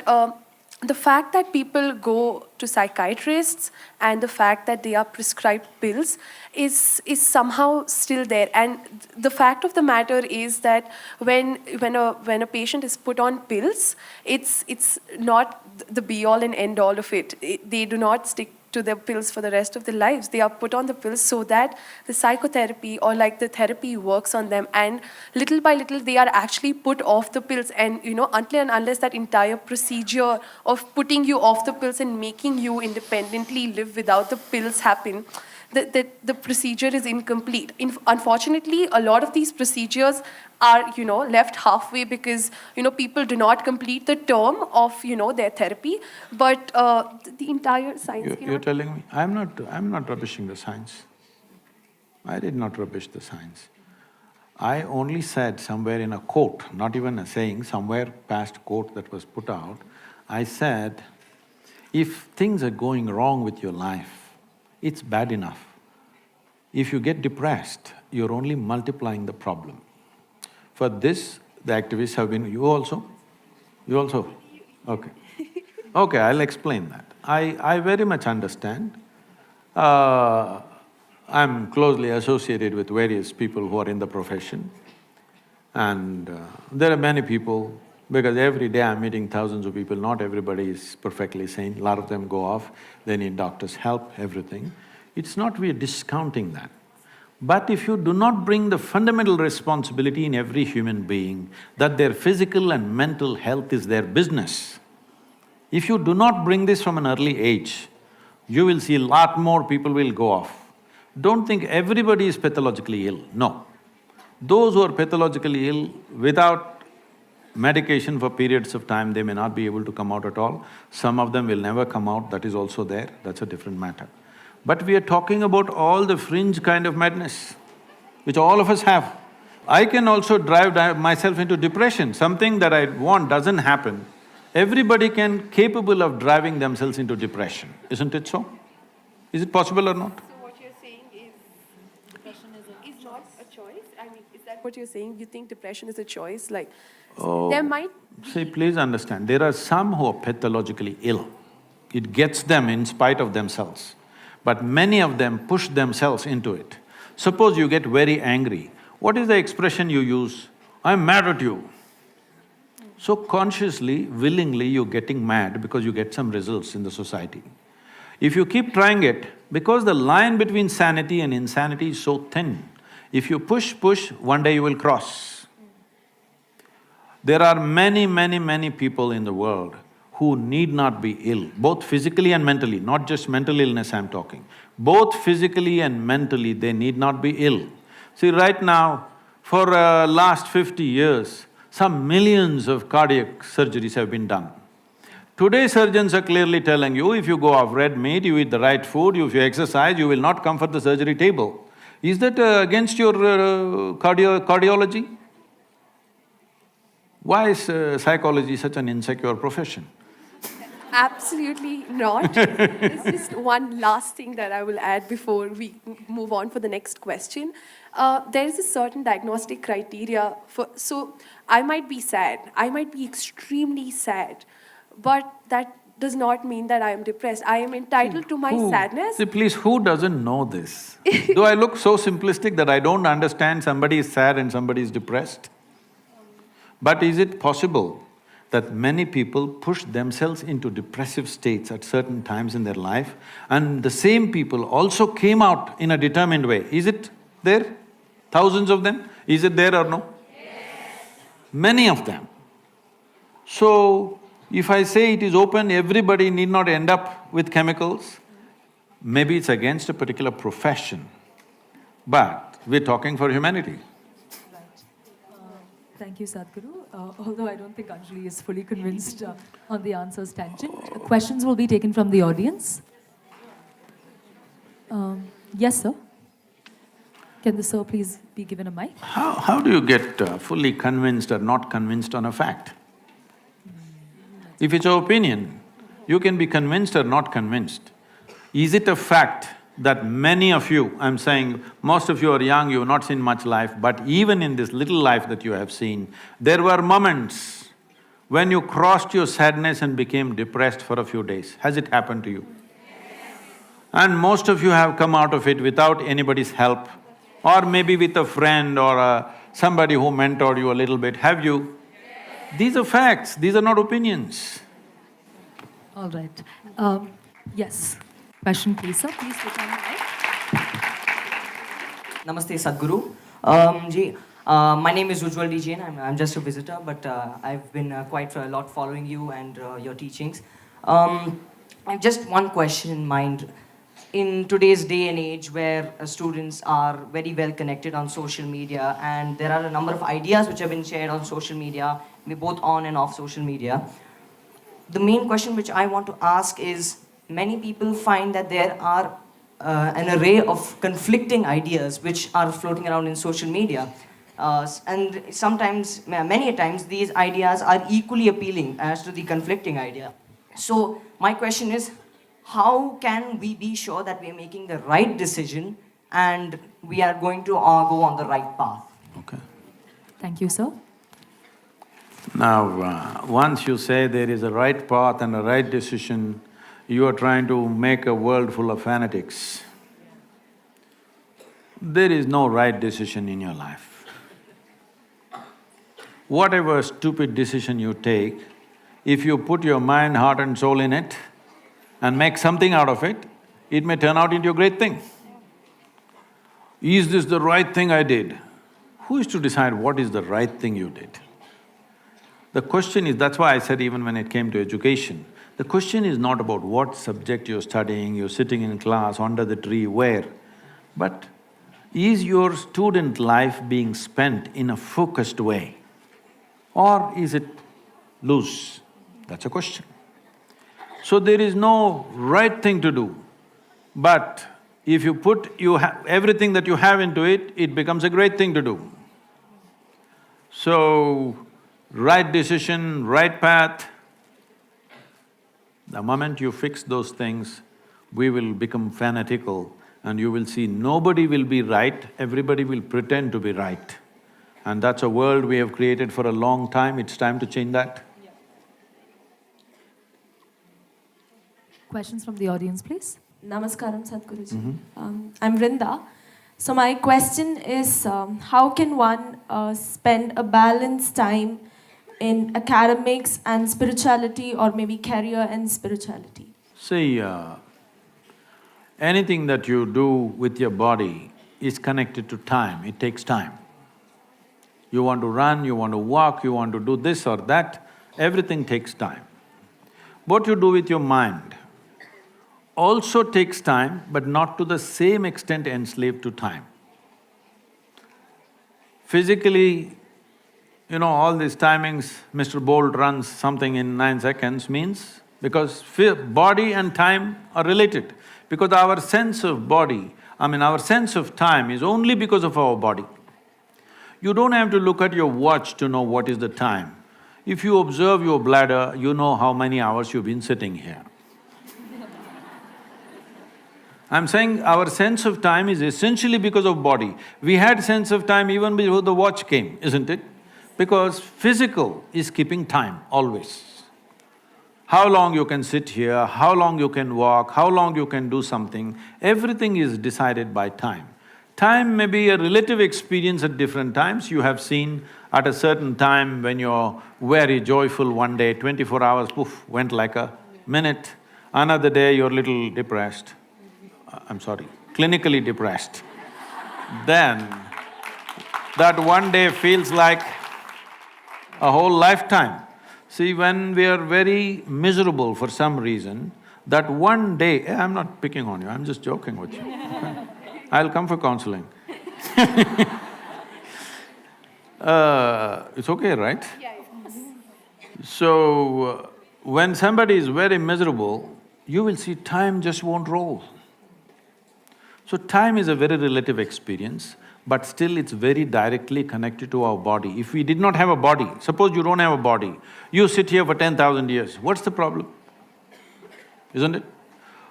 the fact that people go to psychiatrists and the fact that they are prescribed pills is somehow still there. And the fact of the matter is that when a patient is put on pills, it's not the be-all and end-all of it. They do not stick to the pills for the rest of their lives. They are put on the pills so that the psychotherapy or like the therapy works on them, and little by little they are actually put off the pills. And until and unless that entire procedure of putting you off the pills and making you independently live without the pills happen, the procedure is incomplete. Unfortunately, a lot of these procedures are, left halfway because, people do not complete the term of, their therapy. But the entire science… You're telling me, I'm not rubbishing the science. I did not rubbish the science. I only said somewhere in a quote, not even a saying, somewhere past quote that was put out, I said, if things are going wrong with your life, it's bad enough. If you get depressed, you're only multiplying the problem. For this, the activists have been… You also? You also? Okay. Okay, I'll explain that. I very much understand. I'm closely associated with various people who are in the profession. And there are many people, because every day I'm meeting thousands of people, not everybody is perfectly sane, a lot of them go off, they need doctor's help, everything. It's not we're discounting that. But if you do not bring the fundamental responsibility in every human being that their physical and mental health is their business, if you do not bring this from an early age, you will see a lot more people will go off. Don't think everybody is pathologically ill, no. Those who are pathologically ill, without medication for periods of time, they may not be able to come out at all. Some of them will never come out, that is also there, that's a different matter. But we are talking about all the fringe kind of madness, which all of us have. I can also drive myself into depression, something that I want doesn't happen. Everybody capable of driving themselves into depression, isn't it so? Is it possible or not? So what you're saying is depression is not a choice? I mean, is that what you're saying? You think depression is a choice? Like, there might… See, please understand, there are some who are pathologically ill. It gets them in spite of themselves. But many of them push themselves into it. Suppose you get very angry, what is the expression you use? I'm mad at you. So consciously, willingly, you're getting mad because you get some results in the society. If you keep trying it, because the line between sanity and insanity is so thin, if you push, one day you will cross. There are many people in the world who need not be ill, both physically and mentally, not just mental illness I'm talking. Both physically and mentally, they need not be ill. See, right now, for last 50 years, some millions of cardiac surgeries have been done. Today surgeons are clearly telling you, if you go off red meat, you eat the right food, if you exercise, you will not come for the surgery table. Is that against your cardiology? Why is psychology such an insecure profession? Absolutely not. There's just one last thing that I will add before we move on for the next question. There is a certain diagnostic criteria for… So, I might be sad, I might be extremely sad, but that does not mean that I am depressed. I am entitled to my sadness. See, please, who doesn't know this? Do I look so simplistic that I don't understand somebody is sad and somebody is depressed? But is it possible that many people push themselves into depressive states at certain times in their life, and the same people also came out in a determined way? Is it there? Thousands of them? Is it there or no? Yes. Many of them. So, if I say it is open, everybody need not end up with chemicals, maybe it's against a particular profession, but we're talking for humanity. Thank you, Sadhguru. Although I don't think Anjali is fully convinced on the answers tangent. Questions will be taken from the audience. Yes, sir. Can the sir please be given a mic? How do you get fully convinced or not convinced on a fact? If it's your opinion, you can be convinced or not convinced. Is it a fact that many of you, I'm saying most of you are young, you have not seen much life, but even in this little life that you have seen, there were moments when you crossed your sadness and became depressed for a few days. Has it happened to you? Yes. And most of you have come out of it without anybody's help, or maybe with a friend or somebody who mentored you a little bit. Have you? Yes. These are facts, these are not opinions. All right. Yes. Question, please, sir. Please take on the mic. Namaste, Sadhguru. My name is Ujjwal DJ and I'm just a visitor, but I've been quite a lot following you and your teachings. I have just one question in mind. In today's day and age where students are very well connected on social media and there are a number of ideas which have been shared on social media, both on and off social media, the main question which I want to ask is, many people find that there are an array of conflicting ideas which are floating around in social media. And sometimes, many a times, these ideas are equally appealing as to the conflicting idea. So, my question is, how can we be sure that we are making the right decision and we are going to go on the right path? Okay. Thank you, sir. Now, once you say there is a right path and a right decision, you are trying to make a world full of fanatics. There is no right decision in your life. Whatever stupid decision you take, if you put your mind, heart and soul in it and make something out of it, it may turn out into a great thing. Is this the right thing I did? Who is to decide what is the right thing you did? The question is, that's why I said even when it came to education, the question is not about what subject you're studying, you're sitting in class, under the tree, where, but is your student life being spent in a focused way or is it loose? That's a question. So there is no right thing to do, but if you put everything that you have into it, it becomes a great thing to do. So, right decision, right path, the moment you fix those things, we will become fanatical and you will see nobody will be right, everybody will pretend to be right. And that's a world we have created for a long time, it's time to change that. Questions from the audience, please? Namaskaram, Sadhguruji. I'm Vrinda. So my question is, how can one spend a balanced time in academics and spirituality, or maybe career and spirituality? See, anything that you do with your body is connected to time, it takes time. You want to run, you want to walk, you want to do this or that, everything takes time. What you do with your mind also takes time, but not to the same extent enslaved to time. Physically, all these timings, Mr. Bolt runs something in 9 seconds means because body and time are related. Because our sense of body, our sense of time is only because of our body. You don't have to look at your watch to know what is the time. If you observe your bladder, you know how many hours you've been sitting here. I'm saying our sense of time is essentially because of body. We had sense of time even before the watch came, isn't it? Because physical is keeping time, always. How long you can sit here, how long you can walk, how long you can do something, everything is decided by time. Time may be a relative experience at different times. You have seen at a certain time when you're very joyful one day, 24 hours, poof, went like a minute. Another day you're little depressed. Clinically depressed. Then, that one day feels like a whole lifetime. See, when we are very miserable for some reason, that one day… I'm not picking on you, I'm just joking with you. Okay? I'll come for counseling. It's okay, right? Yeah. So, when somebody is very miserable, you will see time just won't roll. So time is a very relative experience, but still it's very directly connected to our body. If we did not have a body, suppose you don't have a body, you sit here for 10,000 years, what's the problem? Isn't it?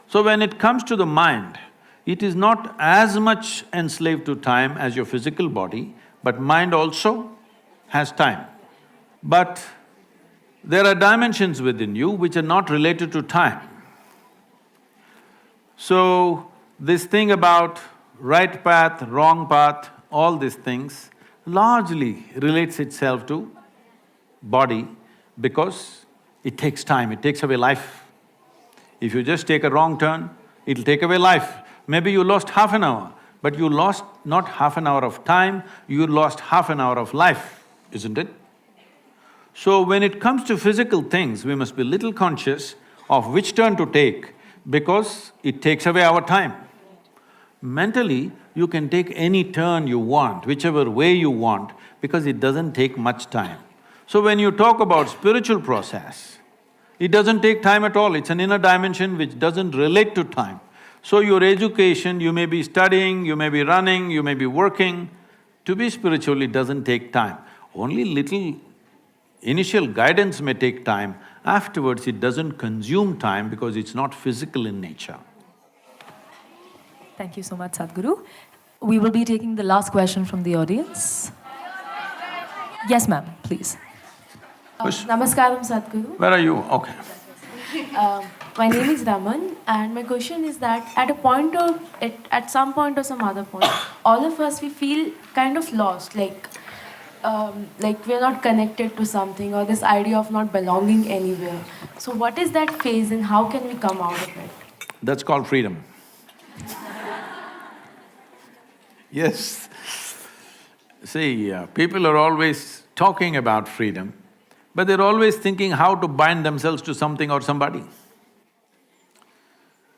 So when it comes to the mind, it is not as much enslaved to time as your physical body, but mind also has time. But there are dimensions within you which are not related to time. So, this thing about right path, wrong path, all these things largely relates itself to body because it takes time, it takes away life. If you just take a wrong turn, it'll take away life. Maybe you lost half an hour, but you lost not half an hour of time, you lost half an hour of life, isn't it? So when it comes to physical things, we must be little conscious of which turn to take because it takes away our time. Mentally, you can take any turn you want, whichever way you want, because it doesn't take much time. So when you talk about spiritual process, it doesn't take time at all, it's an inner dimension which doesn't relate to time. So your education, you may be studying, you may be running, you may be working, to be spiritual it doesn't take time. Only little initial guidance may take time, afterwards it doesn't consume time because it's not physical in nature. Thank you so much, Sadhguru. We will be taking the last question from the audience. Yes, ma'am, please. Namaskaram, Sadhguru. Where are you? Okay. My name is Raman, and my question is that at some point or some other point, all of us we feel kind of lost, like we're not connected to something, or this idea of not belonging anywhere. So, what is that phase, and how can we come out of it? That's called freedom. Yes. See, people are always talking about freedom, but they're always thinking how to bind themselves to something or somebody.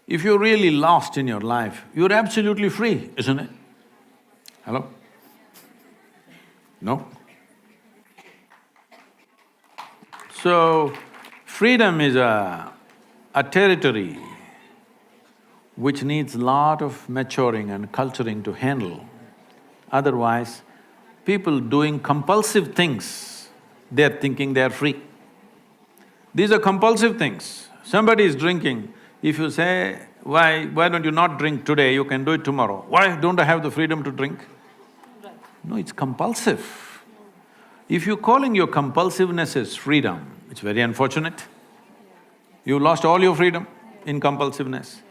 If you're really lost in your life, you're absolutely free, isn't it? Hello? No? So, freedom is a territory which needs lot of maturing and culturing to handle. Otherwise, people doing compulsive things, they're thinking they're free. These are compulsive things. Somebody is drinking, if you say, why don't you not drink today, you can do it tomorrow. Why don't I have the freedom to drink? No, it's compulsive. If you're calling your compulsiveness as freedom, it's very unfortunate. You lost all your freedom in compulsiveness.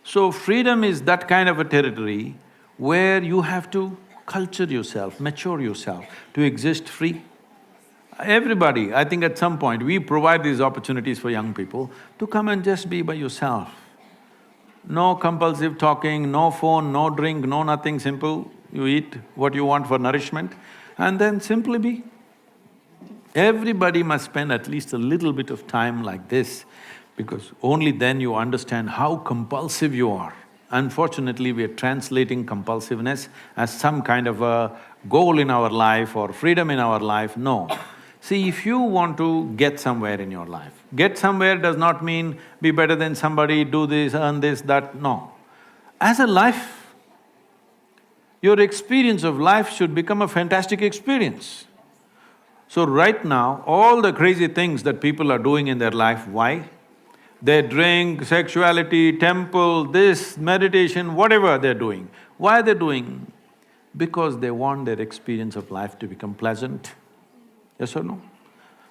So freedom is that kind of a territory where you have to culture yourself, mature yourself to exist free. Everybody, I think at some point, we provide these opportunities for young people to come and just be by yourself. No compulsive talking, no phone, no drink, no nothing, simple. You eat what you want for nourishment and then simply be. Everybody must spend at least a little bit of time like this, because only then you understand how compulsive you are. Unfortunately, we are translating compulsiveness as some kind of a goal in our life or freedom in our life. No. See, if you want to get somewhere in your life, get somewhere does not mean be better than somebody, do this, earn this, that, no. As a life, your experience of life should become a fantastic experience. So right now, all the crazy things that people are doing in their life, why? They drink, sexuality, temple, this, meditation, whatever they're doing. Why they're doing? Because they want their experience of life to become pleasant. Yes or no?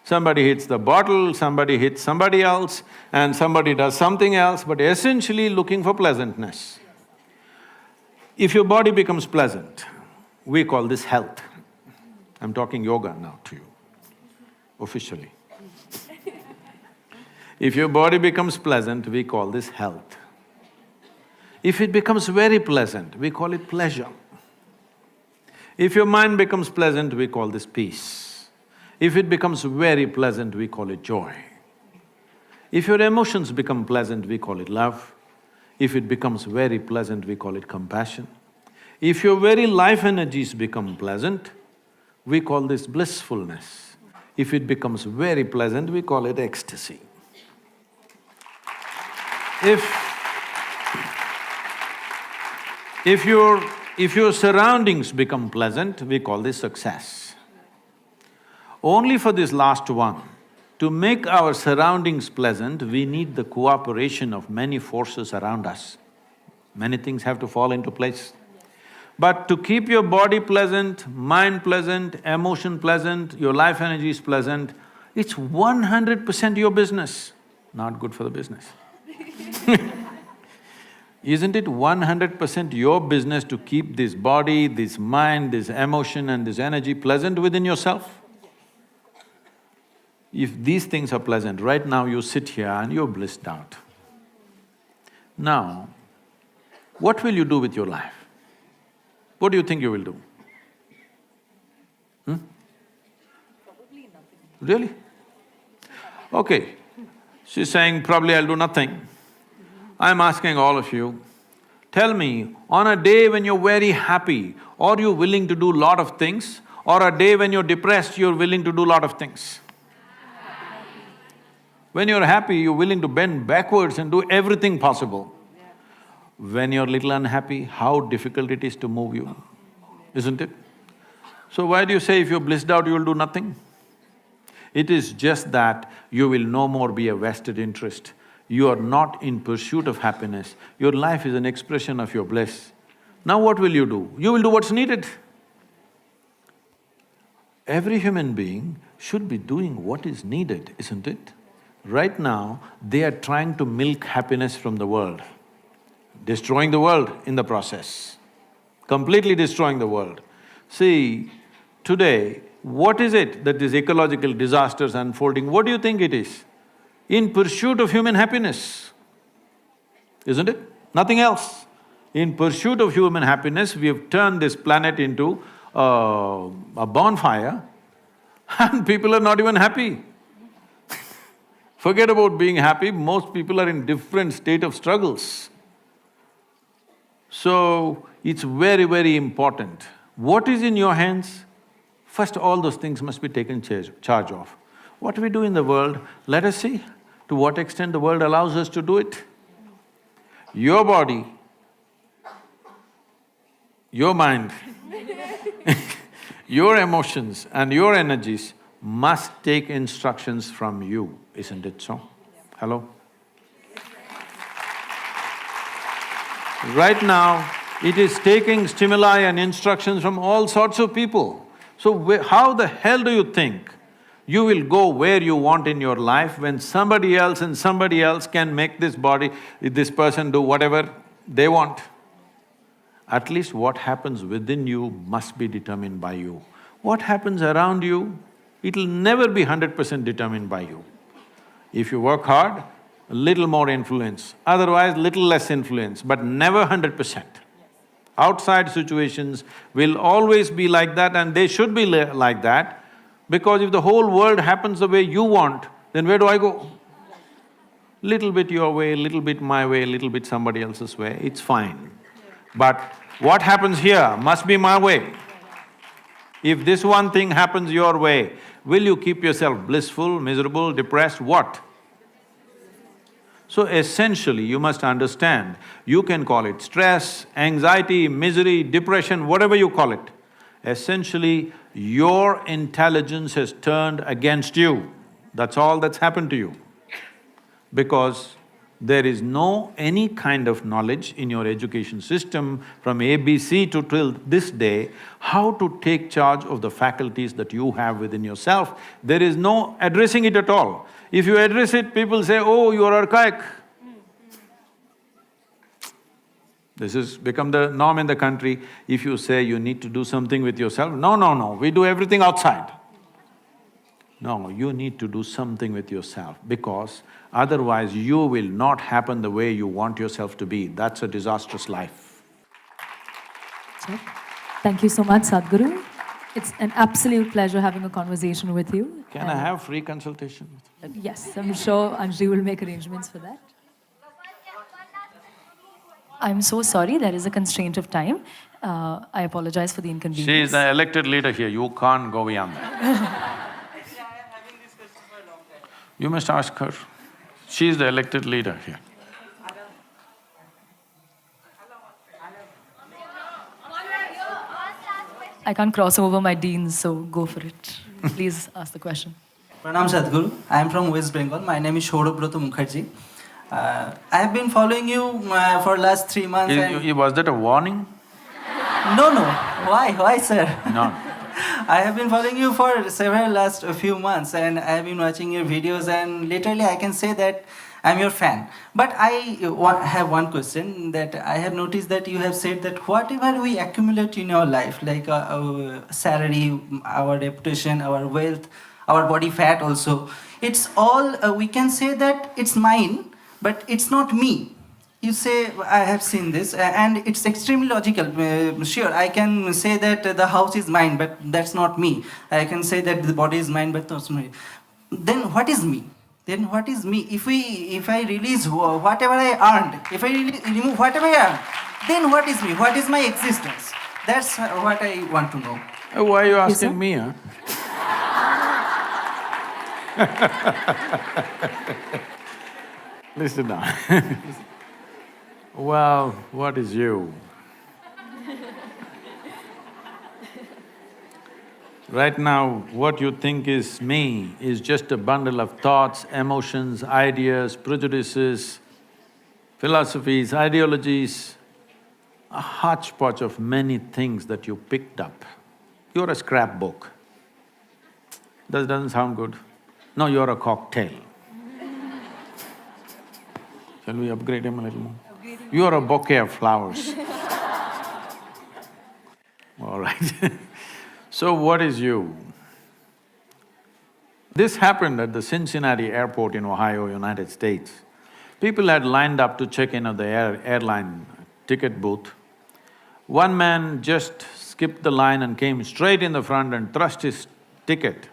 Somebody hits the bottle, somebody hits somebody else, and somebody does something else, but essentially looking for pleasantness. If your body becomes pleasant, we call this health. I'm talking yoga now to you, officially. If your body becomes pleasant, we call this health. If it becomes very pleasant, we call it pleasure. If your mind becomes pleasant, we call this peace. If it becomes very pleasant, we call it joy. If your emotions become pleasant, we call it love. If it becomes very pleasant, we call it compassion. If your very life energies become pleasant, we call this blissfulness. If it becomes very pleasant, we call it ecstasy. If your surroundings become pleasant, we call this success. Only for this last one, to make our surroundings pleasant, we need the cooperation of many forces around us. Many things have to fall into place. But to keep your body pleasant, mind pleasant, emotion pleasant, your life energy is pleasant, it's 100% your business, not good for the business. Isn't it 100% your business to keep this body, this mind, this emotion and this energy pleasant within yourself? If these things are pleasant, right now you sit here and you're blissed out. Now, what will you do with your life? What do you think you will do? Probably nothing. Really? Okay, she's saying probably I'll do nothing. I'm asking all of you, tell me, on a day when you're very happy, are you willing to do lot of things? Or a day when you're depressed, you're willing to do lot of things? When you're happy, you're willing to bend backwards and do everything possible. When you're little unhappy, how difficult it is to move you, isn't it? So why do you say if you're blissed out, you'll do nothing? It is just that you will no more be a vested interest. You are not in pursuit of happiness. Your life is an expression of your bliss. Now what will you do? You will do what's needed. Every human being should be doing what is needed, isn't it? Right now, they are trying to milk happiness from the world, destroying the world in the process, completely destroying the world. See, today, what is it that these ecological disasters unfolding, what do you think it is? In pursuit of human happiness, isn't it? Nothing else. In pursuit of human happiness, we have turned this planet into a bonfire and people are not even happy. Forget about being happy, most people are in different state of struggles. So, it's very, very important. What is in your hands? First, all those things must be taken charge of. What we do in the world, let us see to what extent the world allows us to do it. Your body, your mind, your emotions and your energies must take instructions from you, isn't it so? Hello? Right now, it is taking stimuli and instructions from all sorts of people. So how the hell do you think you will go where you want in your life when somebody else and somebody else can make this body, this person do whatever they want? At least what happens within you must be determined by you. What happens around you, it'll never be 100% determined by you. If you work hard, a little more influence, otherwise little less influence, but never 100%. Outside situations will always be like that and they should be like that, because if the whole world happens the way you want, then where do I go? Little bit your way, little bit my way, little bit somebody else's way, it's fine. But what happens here must be my way. If this one thing happens your way, will you keep yourself blissful, miserable, depressed, what? So essentially, you must understand, you can call it stress, anxiety, misery, depression, whatever you call it. Essentially, your intelligence has turned against you. That's all that's happened to you. Because there is no any kind of knowledge in your education system from ABC to till this day, how to take charge of the faculties that you have within yourself. There is no addressing it at all. If you address it, people say, oh, you are archaic. This has become the norm in the country. If you say you need to do something with yourself, no, we do everything outside. No, you need to do something with yourself because otherwise you will not happen the way you want yourself to be. That's a disastrous life. Thank you so much, Sadhguru. It's an absolute pleasure having a conversation with you. Can I have free consultation? Yes, I'm sure Anjali will make arrangements for that. I'm so sorry, there is a constraint of time. I apologize for the inconvenience. She is the elected leader here, you can't go beyond that. You must ask her. She is the elected leader here. I can't cross over my deans, so go for it. Please ask the question. Pranam Sadhguru. I am from West Bengal. My name is Shourabroto Mukherjee. I have been following you for last 3 months. Was that a warning? No. Why, sir? No. I have been following you for last few months, and I have been watching your videos, and literally I can say that I'm your fan. But I have one question that I have noticed that you have said that whatever we accumulate in our life, like our salary, our reputation, our wealth, our body fat also, it's all, we can say that it's mine, but it's not me. You say, I have seen this, and it's extremely logical. Sure, I can say that the house is mine, but that's not me. I can say that the body is mine, but that's not me. Then what is me? Then what is me? If I release whatever I earned, if I remove whatever I earned, then what is me? What is my existence? That's what I want to know. Why are you asking me, huh? Listen now. Well, what is you? Right now, what you think is me is just a bundle of thoughts, emotions, ideas, prejudices, philosophies, ideologies, a hodgepodge of many things that you picked up. You're a scrapbook. That doesn't sound good. No, you're a cocktail. Shall we upgrade him a little more? You're a bouquet of flowers. All right. So what is you? This happened at the Cincinnati airport in Ohio, United States. People had lined up to check in at the airline ticket booth. One man just skipped the line and came straight in the front and thrust his ticket.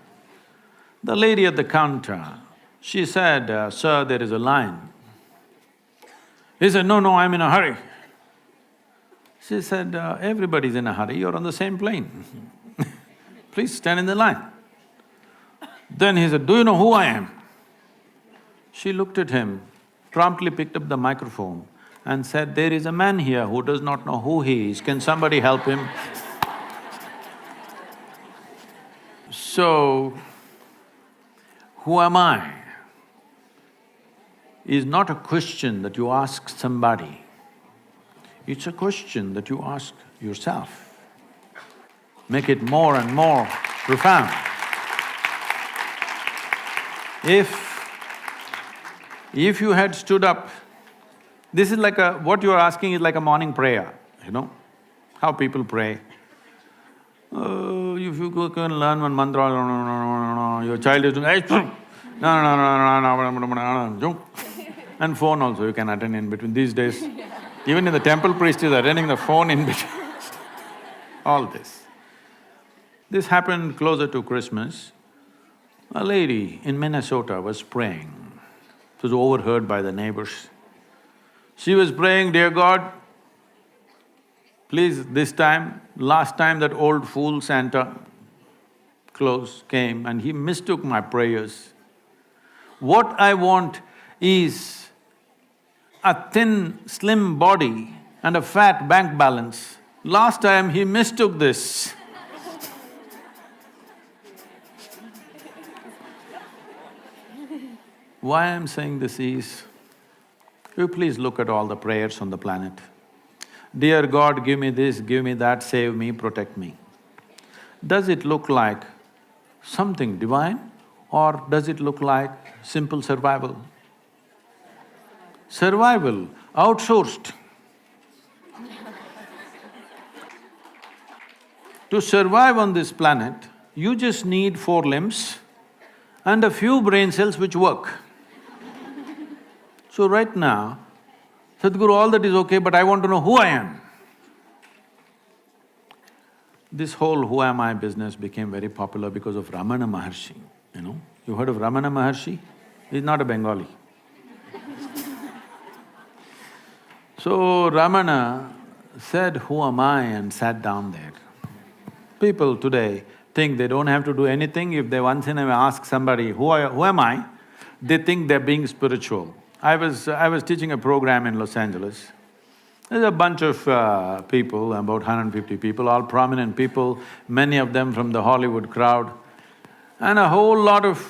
The lady at the counter, she said, "Sir, there is a line." He said, "No, no, I'm in a hurry." She said, "Everybody's in a hurry, you're on the same plane. Please stand in the line." Then he said, "Do you know who I am?" She looked at him, promptly picked up the microphone and said, "There is a man here who does not know who he is, can somebody help him?" So, who am I is not a question that you ask somebody, it's a question that you ask yourself. Make it more and more profound. If you had stood up, this is like what you are asking is like a morning prayer, you know, how people pray. If you can learn one mantra, your child is doing, and phone also you can attend in between. These days, even in the temple, priest is attending the phone in between. All this. This happened closer to Christmas. A lady in Minnesota was praying. It was overheard by the neighbors. She was praying, "Dear God, please this time, last time that old fool Santa Claus came and he mistook my prayers. What I want is a thin, slim body and a fat bank balance. Last time he mistook this." Why I'm saying this is, you please look at all the prayers on the planet. Dear God, give me this, give me that, save me, protect me. Does it look like something divine or does it look like simple survival? Survival, outsourced. To survive on this planet, you just need 4 limbs and a few brain cells which work. So right now, Sadhguru, all that is okay, but I want to know who I am. This whole who am I business became very popular because of Ramana Maharshi, you know. You heard of Ramana Maharshi? He's not a Bengali. So Ramana said, "Who am I?" and sat down there. People today think they don't have to do anything. If they once in a while ask somebody, who am I? They think they're being spiritual. I was teaching a program in Los Angeles. There's a bunch of people, about 150 people, all prominent people, many of them from the Hollywood crowd. And a whole lot of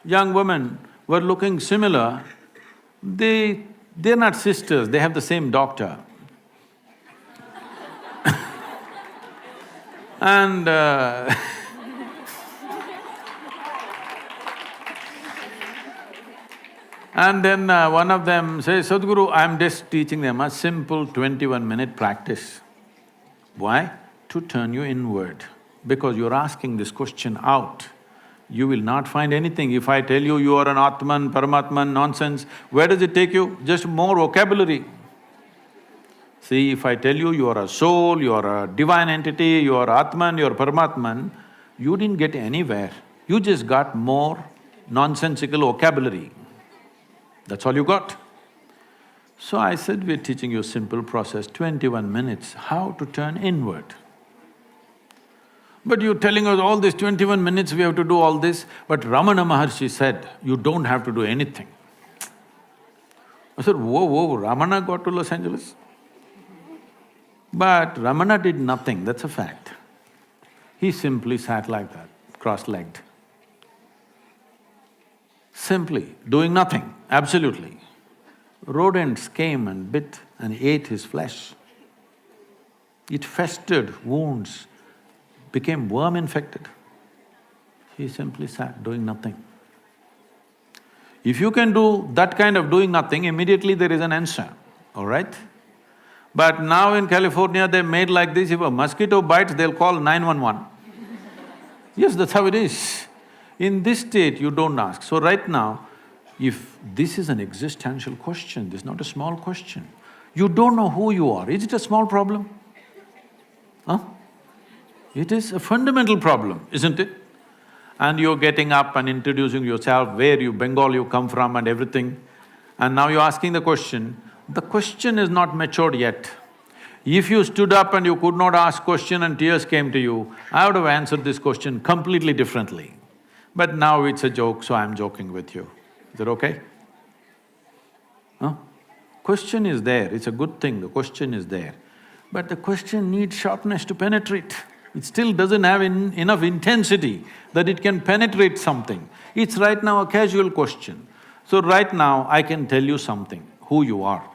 young women were looking similar. They're not sisters, they have the same doctor. And and then one of them says, "Sadhguru, I'm just teaching them a simple 21-minute practice." Why? To turn you inward. Because you're asking this question out, you will not find anything. If I tell you you are an Atman, Paramatman, nonsense, where does it take you? Just more vocabulary. See, if I tell you you are a soul, you are a divine entity, you are Atman, you are Paramatman, you didn't get anywhere. You just got more nonsensical vocabulary. That's all you got. So I said, we're teaching you a simple process, 21 minutes, how to turn inward. But you're telling us all this 21 minutes we have to do all this, but Ramana Maharshi said, you don't have to do anything. I said, whoa, Ramana got to Los Angeles? But Ramana did nothing, that's a fact. He simply sat like that, cross-legged. Simply doing nothing, absolutely. Rodents came and bit and ate his flesh. It festered, wounds, became worm-infected. He simply sat doing nothing. If you can do that kind of doing nothing, immediately there is an answer, all right? But now in California, they made like this, if a mosquito bites, they'll call 911. Yes, that's how it is. In this state, you don't ask. So right now, if this is an existential question, this is not a small question. You don't know who you are. Is it a small problem? Huh? It is a fundamental problem, isn't it? And you're getting up and introducing yourself, where you, Bengal you come from and everything. And now you're asking the question is not matured yet. If you stood up and you could not ask question and tears came to you, I would have answered this question completely differently. But now it's a joke, so I'm joking with you. Is that okay? Huh? Question is there, it's a good thing, the question is there. But the question needs sharpness to penetrate. It still doesn't have enough intensity that it can penetrate something. It's right now a casual question. So right now, I can tell you something, who you are,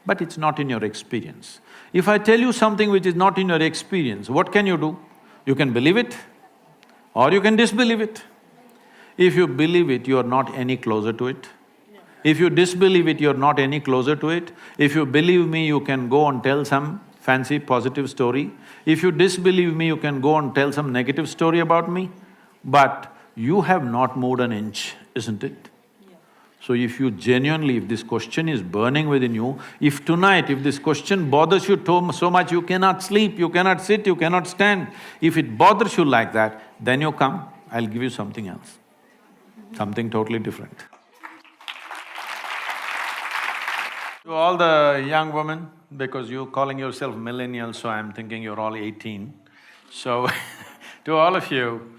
but it's not in your experience. If I tell you something which is not in your experience, what can you do? You can believe it or you can disbelieve it. If you believe it, you are not any closer to it. If you disbelieve it, you are not any closer to it. If you believe me, you can go and tell some fancy positive story. If you disbelieve me, you can go and tell some negative story about me. But you have not moved an inch, isn't it? So if you genuinely, if this question is burning within you, if tonight, if this question bothers you so much, you cannot sleep, you cannot sit, you cannot stand, if it bothers you like that, then you come, I'll give you something else, something totally different. To all the young women, because you're calling yourself millennials, so I'm thinking you're all 18. So to all of you,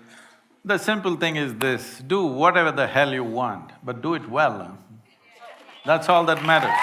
the simple thing is this, do whatever the hell you want, but do it well. That's all that matters.